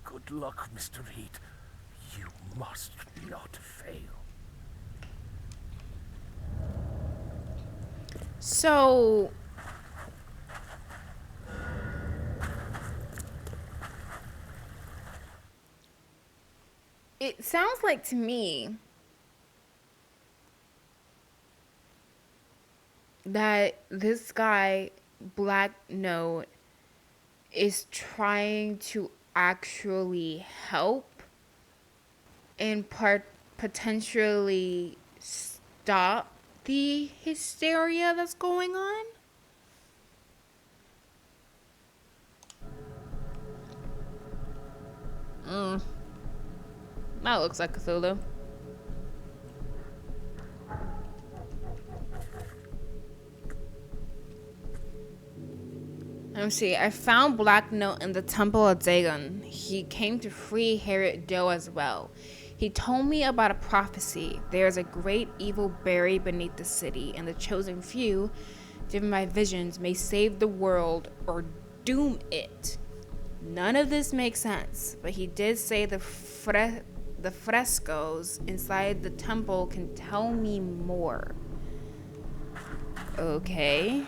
Good luck, Mr. Reed. You must not fail. So it sounds like to me that this guy, Black Note, is trying to actually help and potentially stop the hysteria that's going on. That looks like Cthulhu. Let me see. I found Black Note in the Temple of Dagon. He came to free Harriet Doe as well. He told me about a prophecy. There is a great evil buried beneath the city, and the chosen few, driven by visions, may save the world or doom it. None of this makes sense, but he did say the frescoes inside the temple can tell me more. Okay.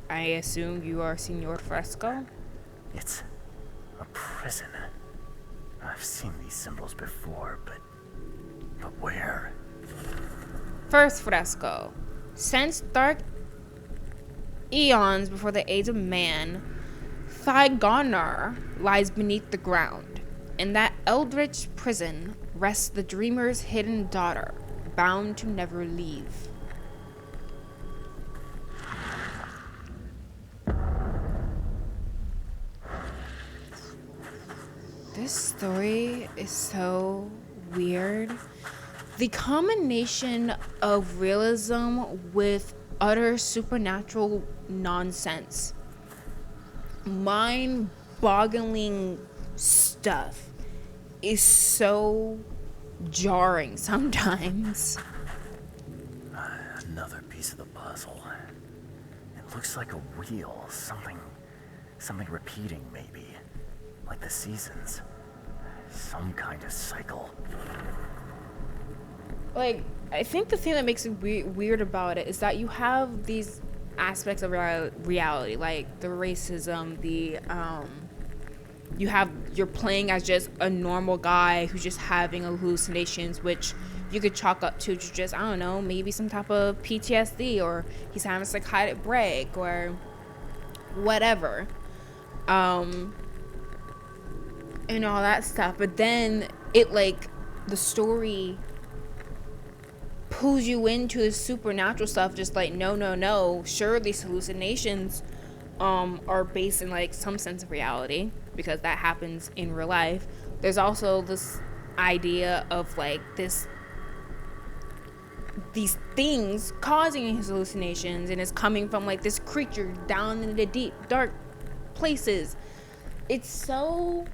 I assume you are Senor Fresco? It's a prison. I've seen these symbols before, but where? First fresco. Since dark eons before the age of man, Thignar lies beneath the ground. In that eldritch prison rests the dreamer's hidden daughter, bound to never leave. This story is so weird. The combination of realism with utter supernatural nonsense, mind-boggling stuff is so jarring sometimes. Another piece of the puzzle. It looks like a wheel, something repeating maybe. Like the seasons. Some kind of cycle. Like, I think the thing that makes it weird about it is that you have these aspects of reality, like the racism, you're playing as just a normal guy who's just having hallucinations, which you could chalk up to just, I don't know, maybe some type of PTSD, or he's having a psychotic break, or whatever. And all that stuff. But then it, like, the story pulls you into the supernatural stuff, just like, no, sure, these hallucinations are based in, like, some sense of reality, because that happens in real life. There's also this idea of, like, these things causing his hallucinations, and it's coming from, like, this creature down in the deep dark places. It's so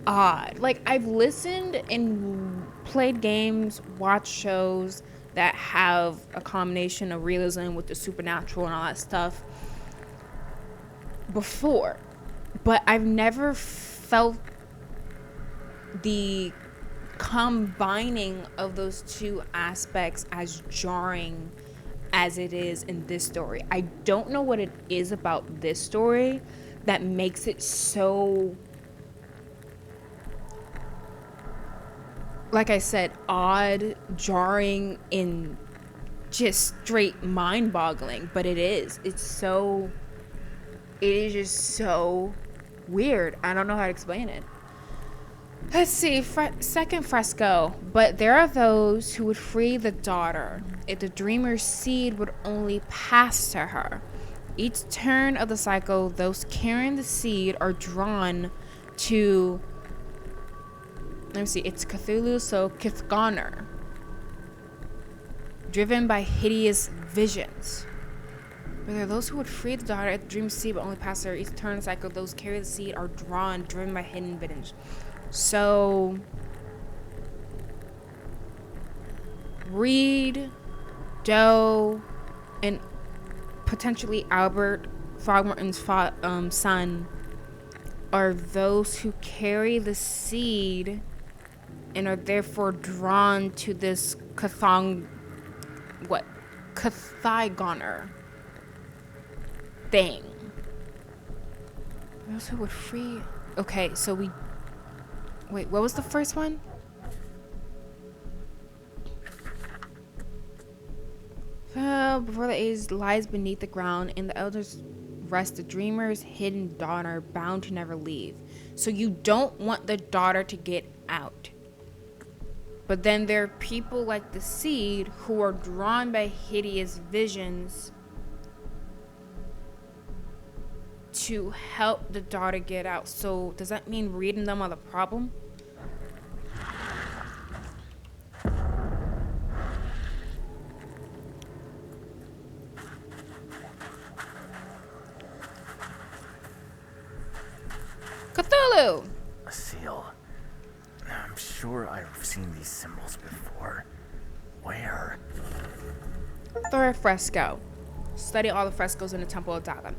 odd. Like, I've listened and played games, watched shows that have a combination of realism with the supernatural and all that stuff before, but I've never felt the combining of those two aspects as jarring as it is in this story. I don't know what it is about this story that makes it so like I said, odd, jarring, and just straight mind-boggling. But it is. It is just so weird. I don't know how to explain it. Let's see, second fresco. But there are those who would free the daughter if the dreamer's seed would only pass to her. Each turn of the cycle, those carrying the seed are drawn to, let me see, it's Cthulhu, so Kithgoner, driven by hideous visions. But there are those who would free the daughter if the dream seed but only pass her. Each turn of the cycle, those carry the seed are drawn, driven by hidden visions. So Reed, Doe, and potentially Albert Throgmorton's son are those who carry the seed and are therefore drawn to this Kthgoner thing. Those who would free. Okay, so we. Wait, what was the first one? Before the age lies beneath the ground, and the elders rest the dreamer's hidden daughter, bound to never leave. So you don't want the daughter to get out. But then there are people like the seed who are drawn by hideous visions to help the daughter get out. So does that mean reading them are the problem? Cthulhu! A seal. I'm sure I've seen these symbols before. Where? Third fresco. Study all the frescoes in the Temple of Dagon.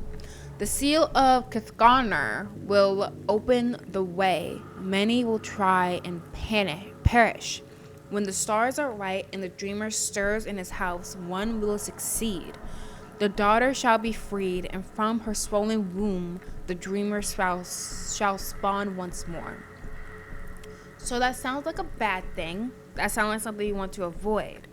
The seal of Kithgoner will open the way. Many will try and perish. When the stars are right and the dreamer stirs in his house, one will succeed. The daughter shall be freed, and from her swollen womb the dreamer shall spawn once more. So that sounds like a bad thing. That sounds like something you want to avoid.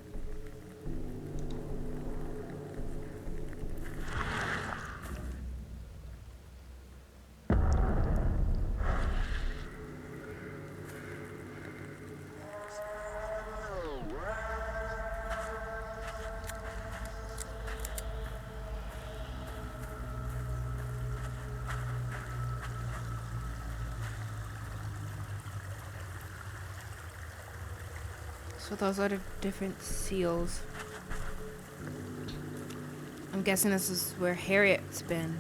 So those are the different seals. I'm guessing this is where Harriet's been.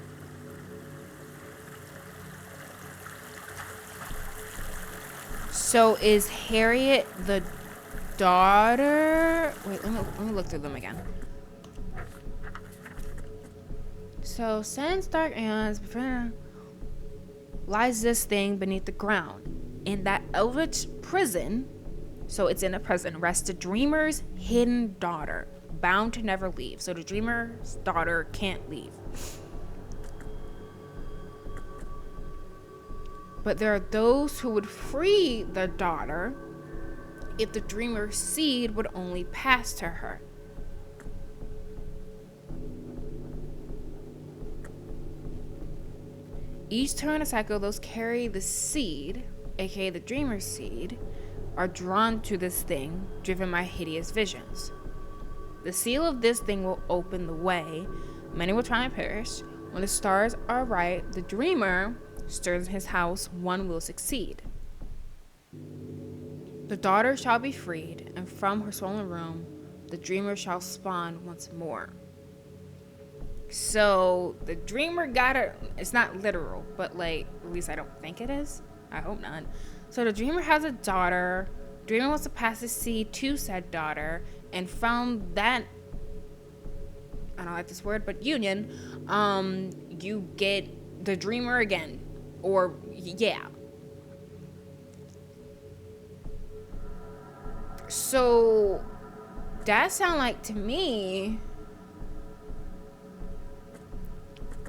So is Harriet the daughter? Wait, let me look through them again. So since dark eons lies this thing beneath the ground, in that eldritch prison. So it's in a prison. Rests the dreamer's hidden daughter, bound to never leave. So the dreamer's daughter can't leave. But there are those who would free the daughter if the dreamer's seed would only pass to her. Each turn of cycle, those carry the seed, aka the dreamer's seed, are drawn to this thing, driven by hideous visions. The seal of this thing will open the way. Many will try and perish. When the stars are right, the dreamer stirs his house, one will succeed. The daughter shall be freed, and from her swollen womb, the dreamer shall spawn once more. So the dreamer got her. It's not literal, but like, at least I don't think it is. I hope not. So the dreamer has a daughter. Dreamer wants to pass the seed to said daughter, and from that, I don't like this word, but union, you get the dreamer again, or yeah. So that sound like to me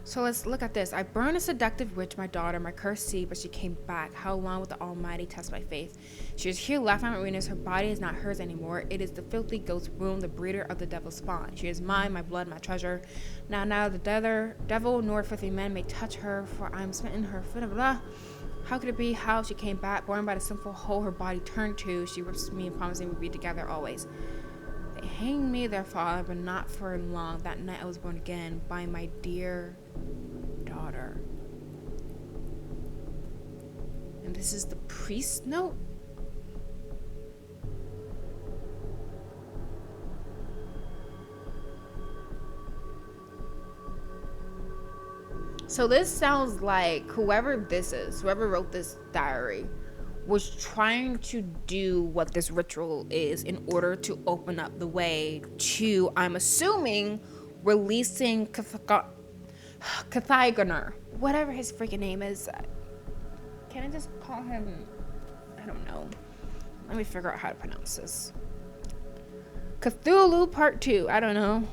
So let's look at this. I burned a seductive witch, my daughter, my cursed seed, but she came back. How long will the Almighty test my faith? She is here laughing at my weakness. Her body is not hers anymore. It is the filthy goat's womb, the breeder of the devil's spawn. She is mine, my blood, my treasure. Now the devil nor filthy men may touch her, for I am smitten her. Blah, blah. How could it be? How she came back, born by the sinful hole her body turned to. She rips me and promising we'd be together always. They hanged me there, father, but not for long. That night I was born again by my dear daughter. And this is the priest note? So this sounds like whoever this is, whoever wrote this diary, was trying to do what this ritual is in order to open up the way to, I'm assuming, releasing Cathigoner, whatever his freaking name is. Can I just call him, I don't know. Let me figure out how to pronounce this. Cthulhu Part 2, I don't know.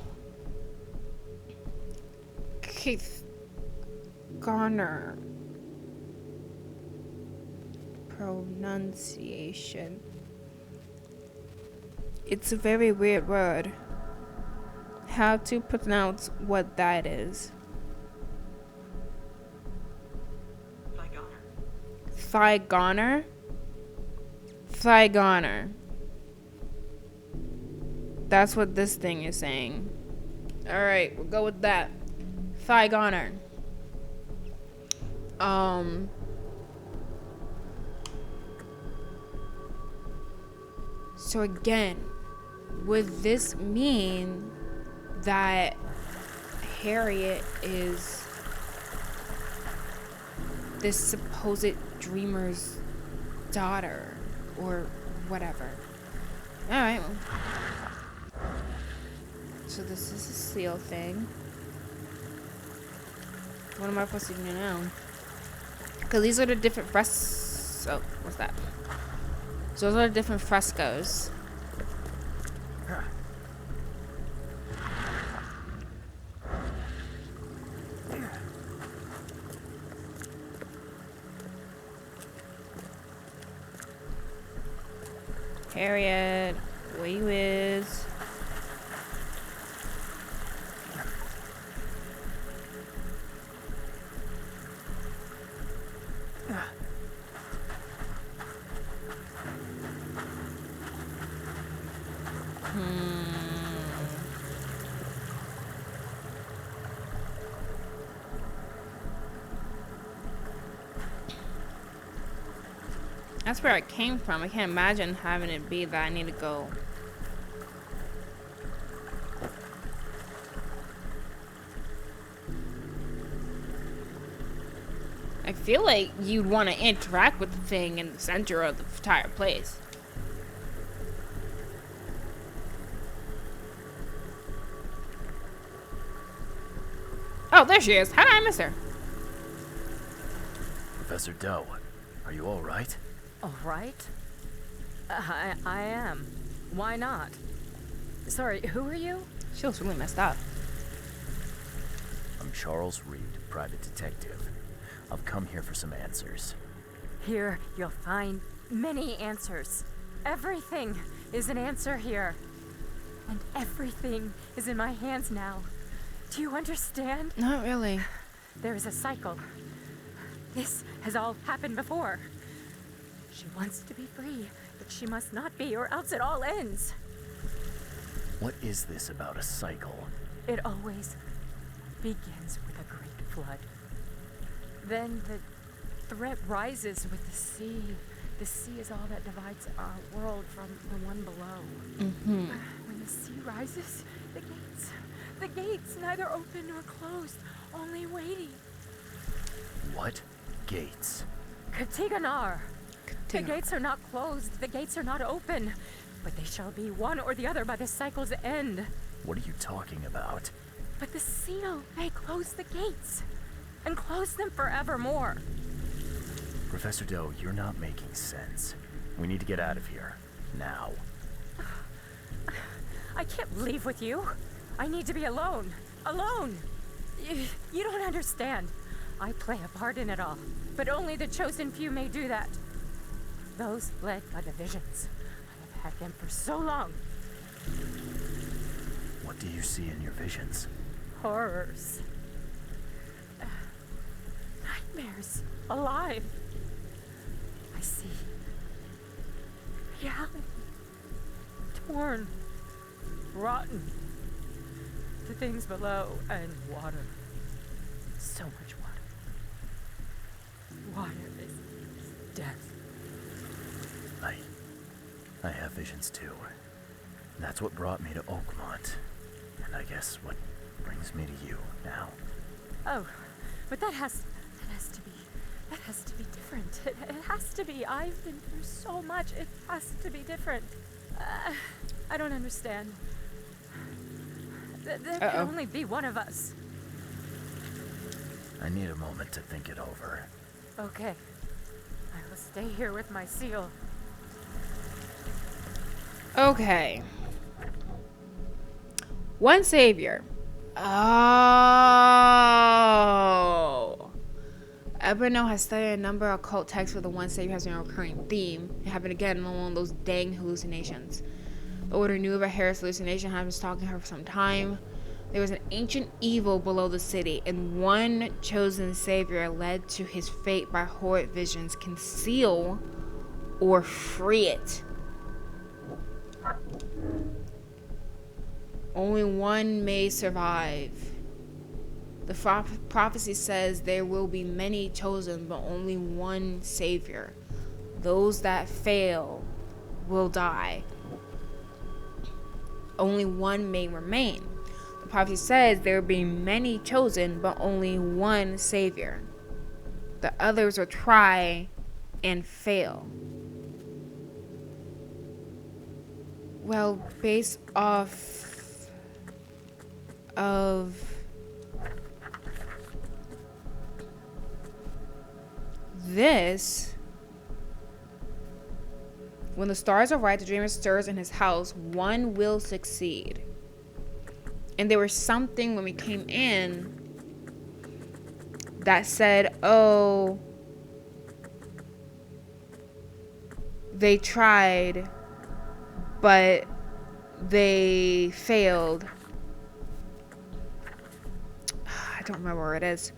Keith Garner. Pronunciation. It's a very weird word. How to pronounce what that is. Thigoner? Thigoner. That's what this thing is saying. Alright, we'll go with that. Thigoner. So again, would this mean that Harriet is this supposed dreamer's daughter or whatever? Alright, well. So this is a seal thing. What am I supposed to do now? Because these are the different frescoes. Oh, what's that? So those are the different frescoes. Harriet, where you is? That's where I came from. I can't imagine having it be that I need to go. I feel like you'd want to interact with the thing in the center of the entire place. Oh, there she is. How did I miss her? Professor Doe, are you all right? All right. I am. Why not? Sorry, who are you? She looks really messed up. I'm Charles Reed, private detective. I've come here for some answers. Here, you'll find many answers. Everything is an answer here. And everything is in my hands now. Do you understand? Not really. There is a cycle. This has all happened before. She wants to be free, but she must not be, or else it all ends. What is this about a cycle? It always begins with a great flood. Then the threat rises with the sea. The sea is all that divides our world from the one below. Mm-hmm. When the sea rises, the gates neither open nor closed, only waiting. What gates? Katiganar. The gates are not closed, the gates are not open, but they shall be one or the other by the cycle's end. What are you talking about? But the seal may close the gates, and close them forevermore. Professor Doe, you're not making sense. We need to get out of here. Now. I can't leave with you. I need to be alone. Alone! You don't understand. I play a part in it all, but only the chosen few may do that. Those led by the visions. I have had them for so long. What do you see in your visions? Horrors. Nightmares. Alive. I see reality. Torn. Rotten. The things below and water. So much water. Water is death. I have visions too. That's what brought me to Oakmont. And I guess what brings me to you now. Oh, but that has to be different. It has to be. I've been through so much. It has to be different. I don't understand. There can only be one of us. I need a moment to think it over. Okay. I will stay here with my seal. Okay. One savior. Oh. Eberno has studied a number of occult texts where the one savior has been a recurring theme. It happened again in one of those dang hallucinations. The Order knew about Harriet's hallucination, had been stalking her for some time. There was an ancient evil below the city, and one chosen savior led to his fate by horrid visions can seal or free it. Only one may survive. The prophecy says there will be many chosen, but only one savior. Those that fail will die. Only one may remain. The prophecy says there will be many chosen, but only one savior. The others will try and fail. Well, based off of this, when the stars are right, the dreamer stirs in his house, one will succeed. And there was something when we came in that said, oh, they tried, but they failed. I don't remember where it is.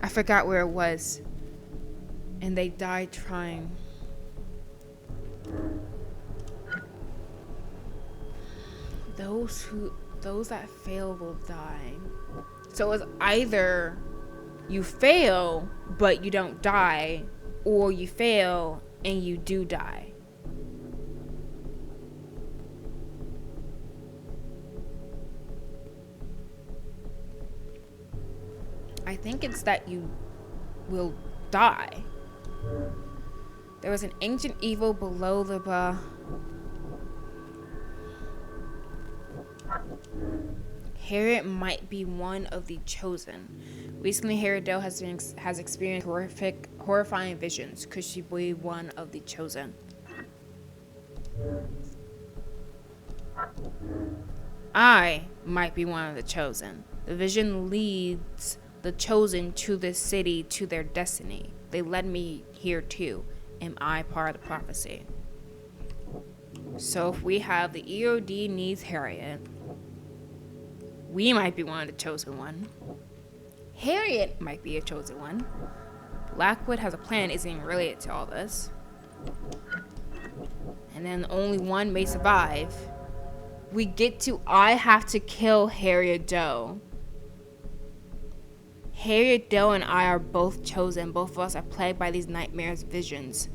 I forgot where it was. And they died trying. Those that fail will die. So it's either you fail but you don't die, or you fail and you do die. I think it's that you will die. There was an ancient evil below the Harriet might be one of the chosen. Recently, Harriet Doe has experienced horrifying visions. Could she be one of the chosen? I might be one of the chosen. The vision leads the chosen to this city, to their destiny. They led me here too. Am I part of the prophecy? So if we have the EOD needs Harriet, we might be one of the chosen one. Harriet might be a chosen one. Blackwood has a plan isn't related to all this. And then only one may survive. I have to kill Harriet Doe. Harriet Doe and I are both chosen. Both of us are plagued by these nightmares, visions.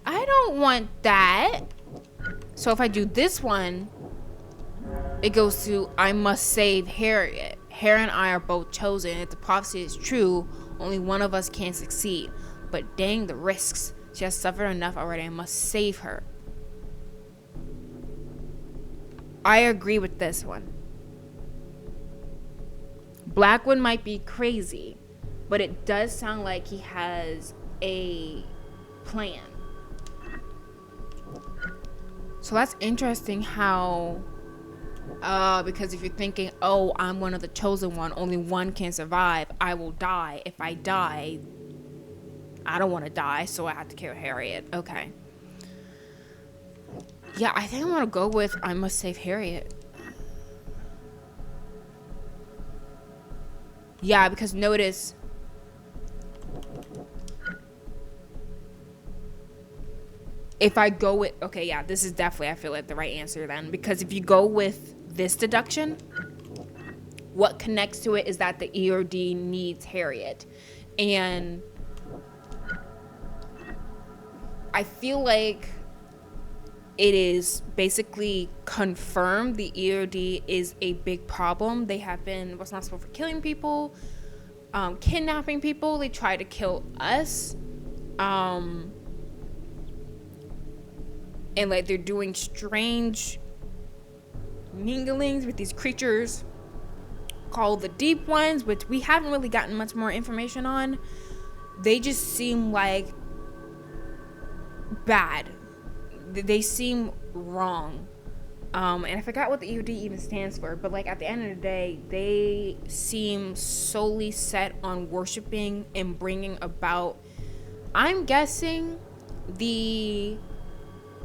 I don't want that. So if I do this one, it goes to I must save Harriet. Harriet and I are both chosen. If the prophecy is true, only one of us can succeed. But dang the risks. She has suffered enough already. I must save her. I agree with this one. Blackwood might be crazy, but it does sound like he has a plan. So that's interesting how, because if you're thinking, oh, I'm one of the chosen one, only one can survive, I will die. If I die, I don't want to die, so I have to kill Harriet. Okay. Yeah, I think I'm gonna go with I must save Harriet. Yeah, because notice, if I go with, okay, yeah, this is definitely, I feel like, the right answer then. Because if you go with this deduction, what connects to it is that the EOD needs Harriet. And I feel like it is basically confirmed the EOD is a big problem. They have been responsible for killing people, kidnapping people. They try to kill us. And like they're doing strange minglings with these creatures called the Deep Ones, which we haven't really gotten much more information on. They just seem like bad. They seem wrong. And I forgot what the EOD even stands for, but like at the end of the day, they seem solely set on worshiping and bringing about, I'm guessing, the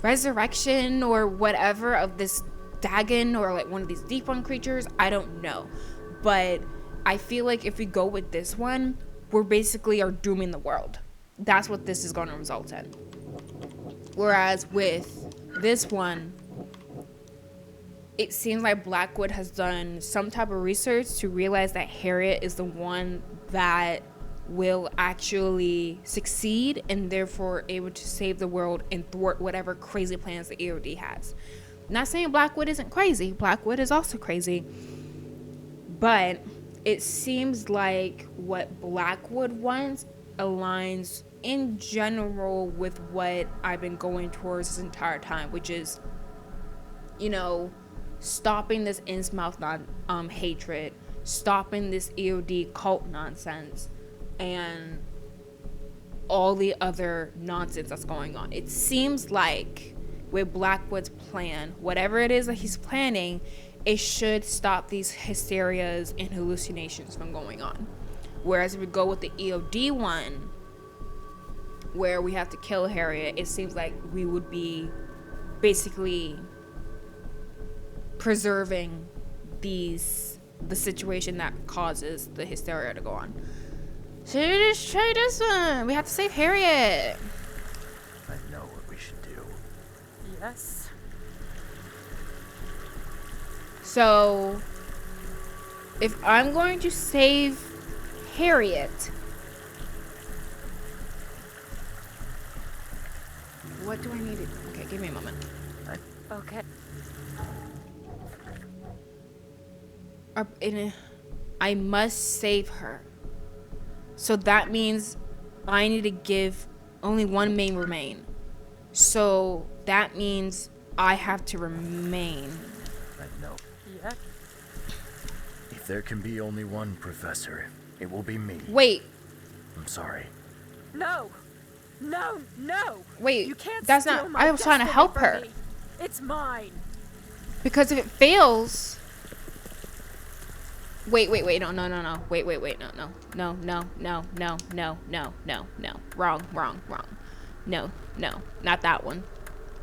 resurrection or whatever of this Dagon or like one of these Deep One creatures. I don't know, but I feel like if we go with this one, we're basically are dooming the world. That's what this is going to result in. Whereas with this one, it seems like Blackwood has done some type of research to realize that Harriet is the one that will actually succeed and therefore able to save the world and thwart whatever crazy plans the EOD has. Not saying Blackwood isn't crazy. Blackwood is also crazy. But it seems like what Blackwood wants aligns in general with what I've been going towards this entire time, which is, you know, stopping this Innsmouth hatred, stopping this EOD cult nonsense, and all the other nonsense that's going on. It seems like with Blackwood's plan, whatever it is that he's planning, it should stop these hysterias and hallucinations from going on. Whereas if we go with the EOD one, where we have to kill Harriet, it seems like we would be basically preserving the situation that causes the hysteria to go on. So just try this one. We have to save Harriet. I know what we should do. Yes. So, if I'm going to save Harriet, what do I need to... Okay, give me a moment. Okay. I must save her. So that means I need to give only one main remain. So that means I have to remain. I know. Yeah. If there can be only one professor, it will be me. Wait. I'm sorry. No. No. No. Wait. You can't that's steal not. my I was trying to destiny help from her. me. It's mine. Because if it fails... Wait, no. Wait, no. Wrong. No, not that one.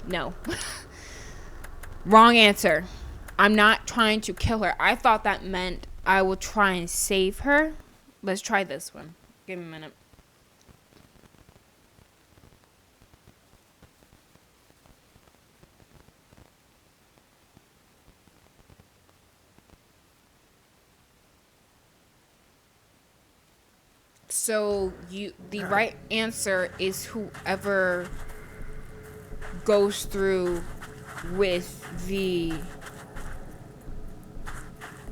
No. Wrong answer. I'm not trying to kill her. I thought that meant I will try and save her. Let's try this one. Give me a minute. So the right answer is whoever goes through with the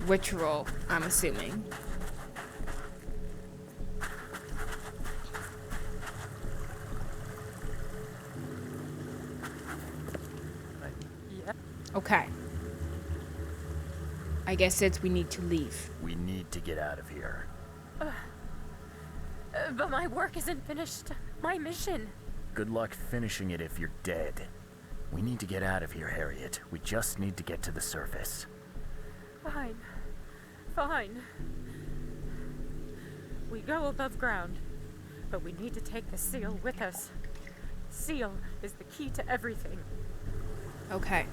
ritual, I'm assuming. Yeah. Okay. I guess we need to leave. We need to get out of here. But my work isn't finished. My mission. Good luck finishing it if you're dead. We need to get out of here, Harriet. We just need to get to the surface. Fine. Fine. We go above ground, but we need to take the seal with us. Seal is the key to everything. Okay.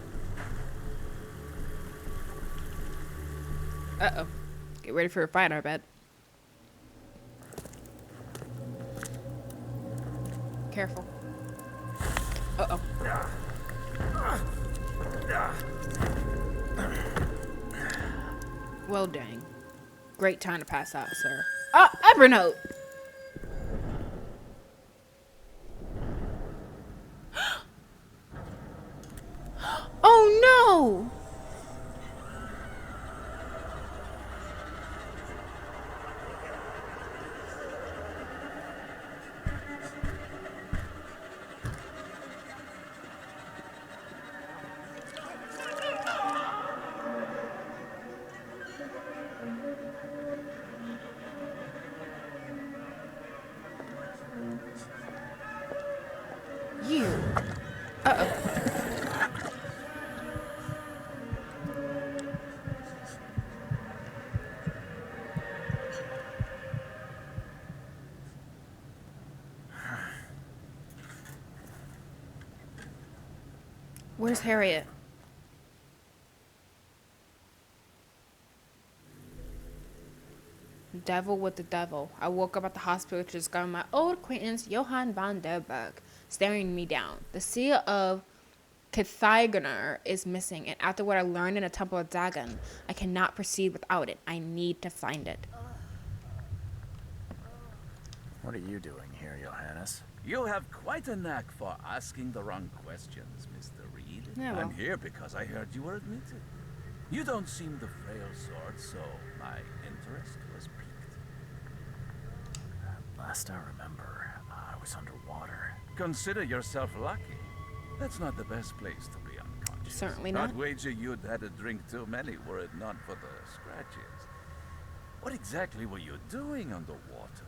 Uh-oh. Get ready for a fight, I bet. Careful. Uh-oh. Well, dang. Great time to pass out, sir. Ah, Evernote! Oh, no! You. Uh-oh. Where's Harriet? Devil with the devil. I woke up at the hospital to discover my old acquaintance Johann van der Berg staring me down. The seal of Cathaigener is missing, and after what I learned in the Temple of Dagon, I cannot proceed without it. I need to find it. What are you doing here, Johannes? You have quite a knack for asking the wrong questions, Mr. Reed. Yeah, well. I'm here because I heard you were admitted. You don't seem the frail sort, so my interest was piqued. Last I remember, I was underwater. Consider yourself lucky. That's not the best place to be unconscious. Certainly not. I'd wager you'd had a drink too many were it not for the scratches. What exactly were you doing underwater?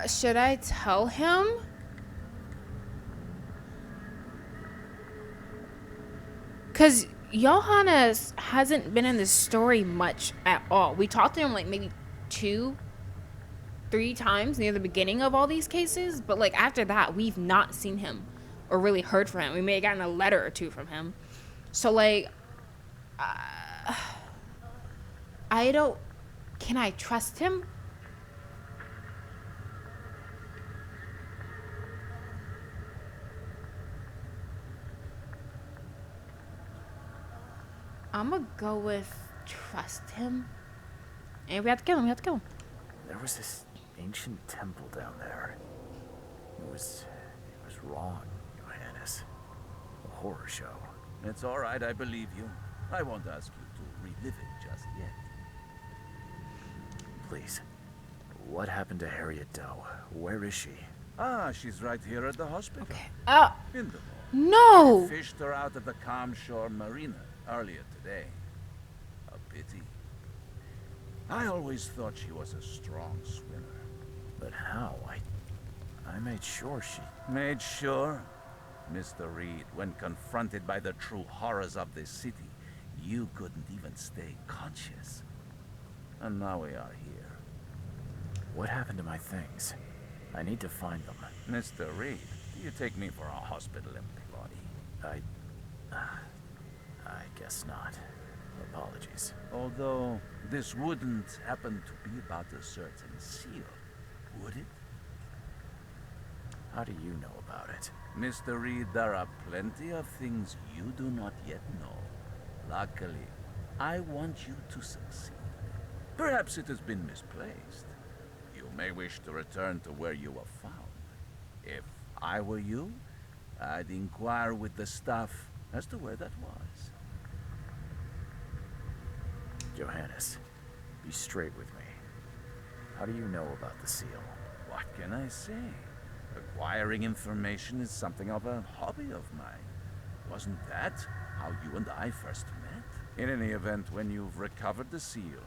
Should I tell him? Because Johannes hasn't been in this story much at all. We talked to him like maybe 2-3 times near the beginning of all these cases, but like after that, we've not seen him or really heard from him. We may have gotten a letter or two from him. So like, I don't, can I trust him? I'm gonna go with trust him. And we have to kill him, we have to kill him. There was this ancient temple down there. It was wrong, Johannes. A horror show. It's all right, I believe you. I won't ask you to relive it just yet. Please. What happened to Harriet Doe? Where is she? Ah, she's right here at the hospital. Okay. In the morning. No! Fished her out of the Calm Shore Marina earlier today. A pity. I always thought she was a strong swimmer. But how? I made sure she... Made sure? Mr. Reed, when confronted by the true horrors of this city, you couldn't even stay conscious. And now we are here. What happened to my things? I need to find them. Mr. Reed, do you take me for a hospital employee? I guess not. Apologies. Although, this wouldn't happen to be about a certain seal, would it? How do you know about it? Mr. Reed, there are plenty of things you do not yet know. Luckily, I want you to succeed. Perhaps it has been misplaced. You may wish to return to where you were found. If I were you, I'd inquire with the staff as to where that was. Johannes, be straight with me. How do you know about the seal? What can I say? Acquiring information is something of a hobby of mine. Wasn't that how you and I first met? In any event, when you've recovered the seal,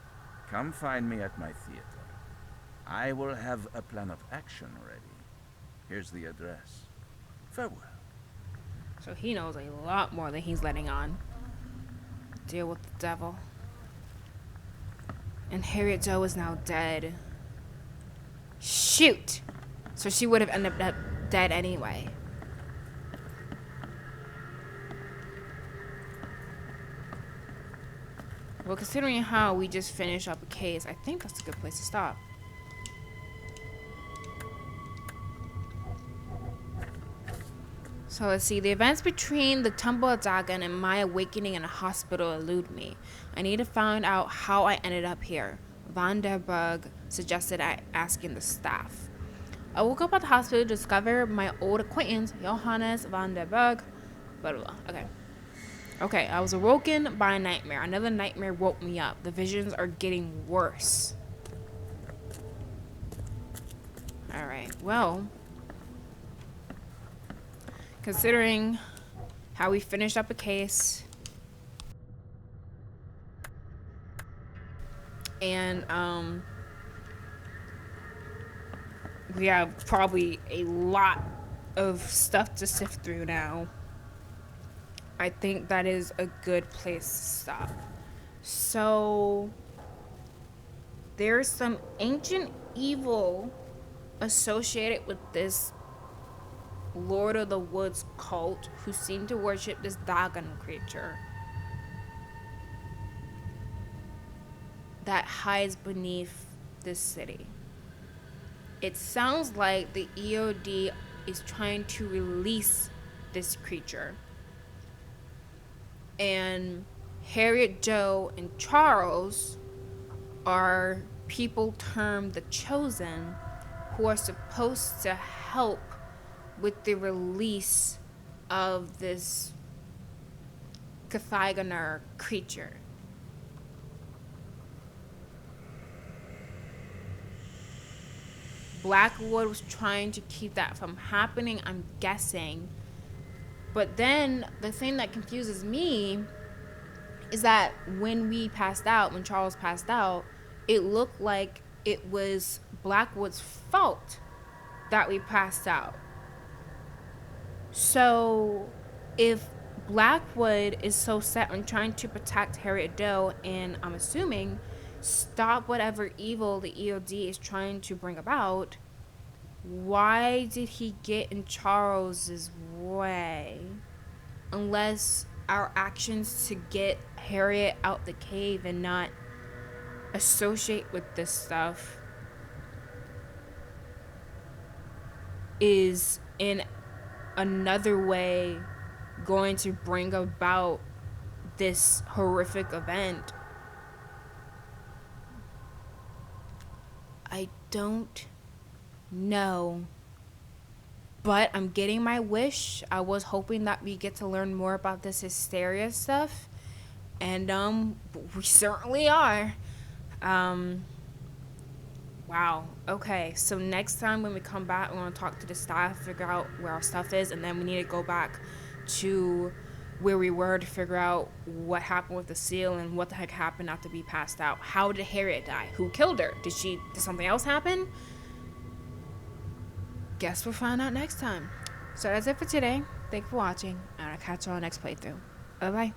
come find me at my theater. I will have a plan of action ready. Here's the address. Farewell. So he knows a lot more than he's letting on. Deal with the devil. And Harriet Doe is now dead. Shoot! So she would have ended up dead anyway. Well, considering how we just finished up a case, I think that's a good place to stop. So let's see. The events between the Temple of Dagon and my awakening in a hospital elude me. I need to find out how I ended up here. Van der Berg suggested asking the staff. I woke up at the hospital to discover my old acquaintance, Johannes van der Berg. Blah, blah, blah. Okay, I was awoken by a nightmare. Another nightmare woke me up. The visions are getting worse. Alright, well, considering how we finished up a case and we have probably a lot of stuff to sift through now, I think that is a good place to stop. So there's some ancient evil associated with this Lord of the Woods cult who seem to worship this Dagon creature that hides beneath this city. It sounds like the EOD is trying to release this creature. And Harriet Doe and Charles are people termed the Chosen, who are supposed to help with the release of this Cathagoner creature. Blackwood was trying to keep that from happening, I'm guessing. But then the thing that confuses me is that when Charles passed out, it looked like it was Blackwood's fault that we passed out. So if Blackwood is so set on trying to protect Harriet Doe and, I'm assuming, stop whatever evil the EOD is trying to bring about, why did he get in Charles's way? Unless our actions to get Harriet out the cave and not associate with this stuff is in another way going to bring about this horrific event. I don't know, but I'm getting my wish. I was hoping that we get to learn more about this hysteria stuff, and we certainly are. Wow. Okay, so next time when we come back, we want to talk to the staff, figure out where our stuff is, and then we need to go back to where we were to figure out what happened with the seal and what the heck happened after we passed out. How did Harriet die? Who killed her? Did something else happen? Guess we'll find out next time. So that's it for today. Thanks for watching, and I'll catch you on the next playthrough. Bye bye.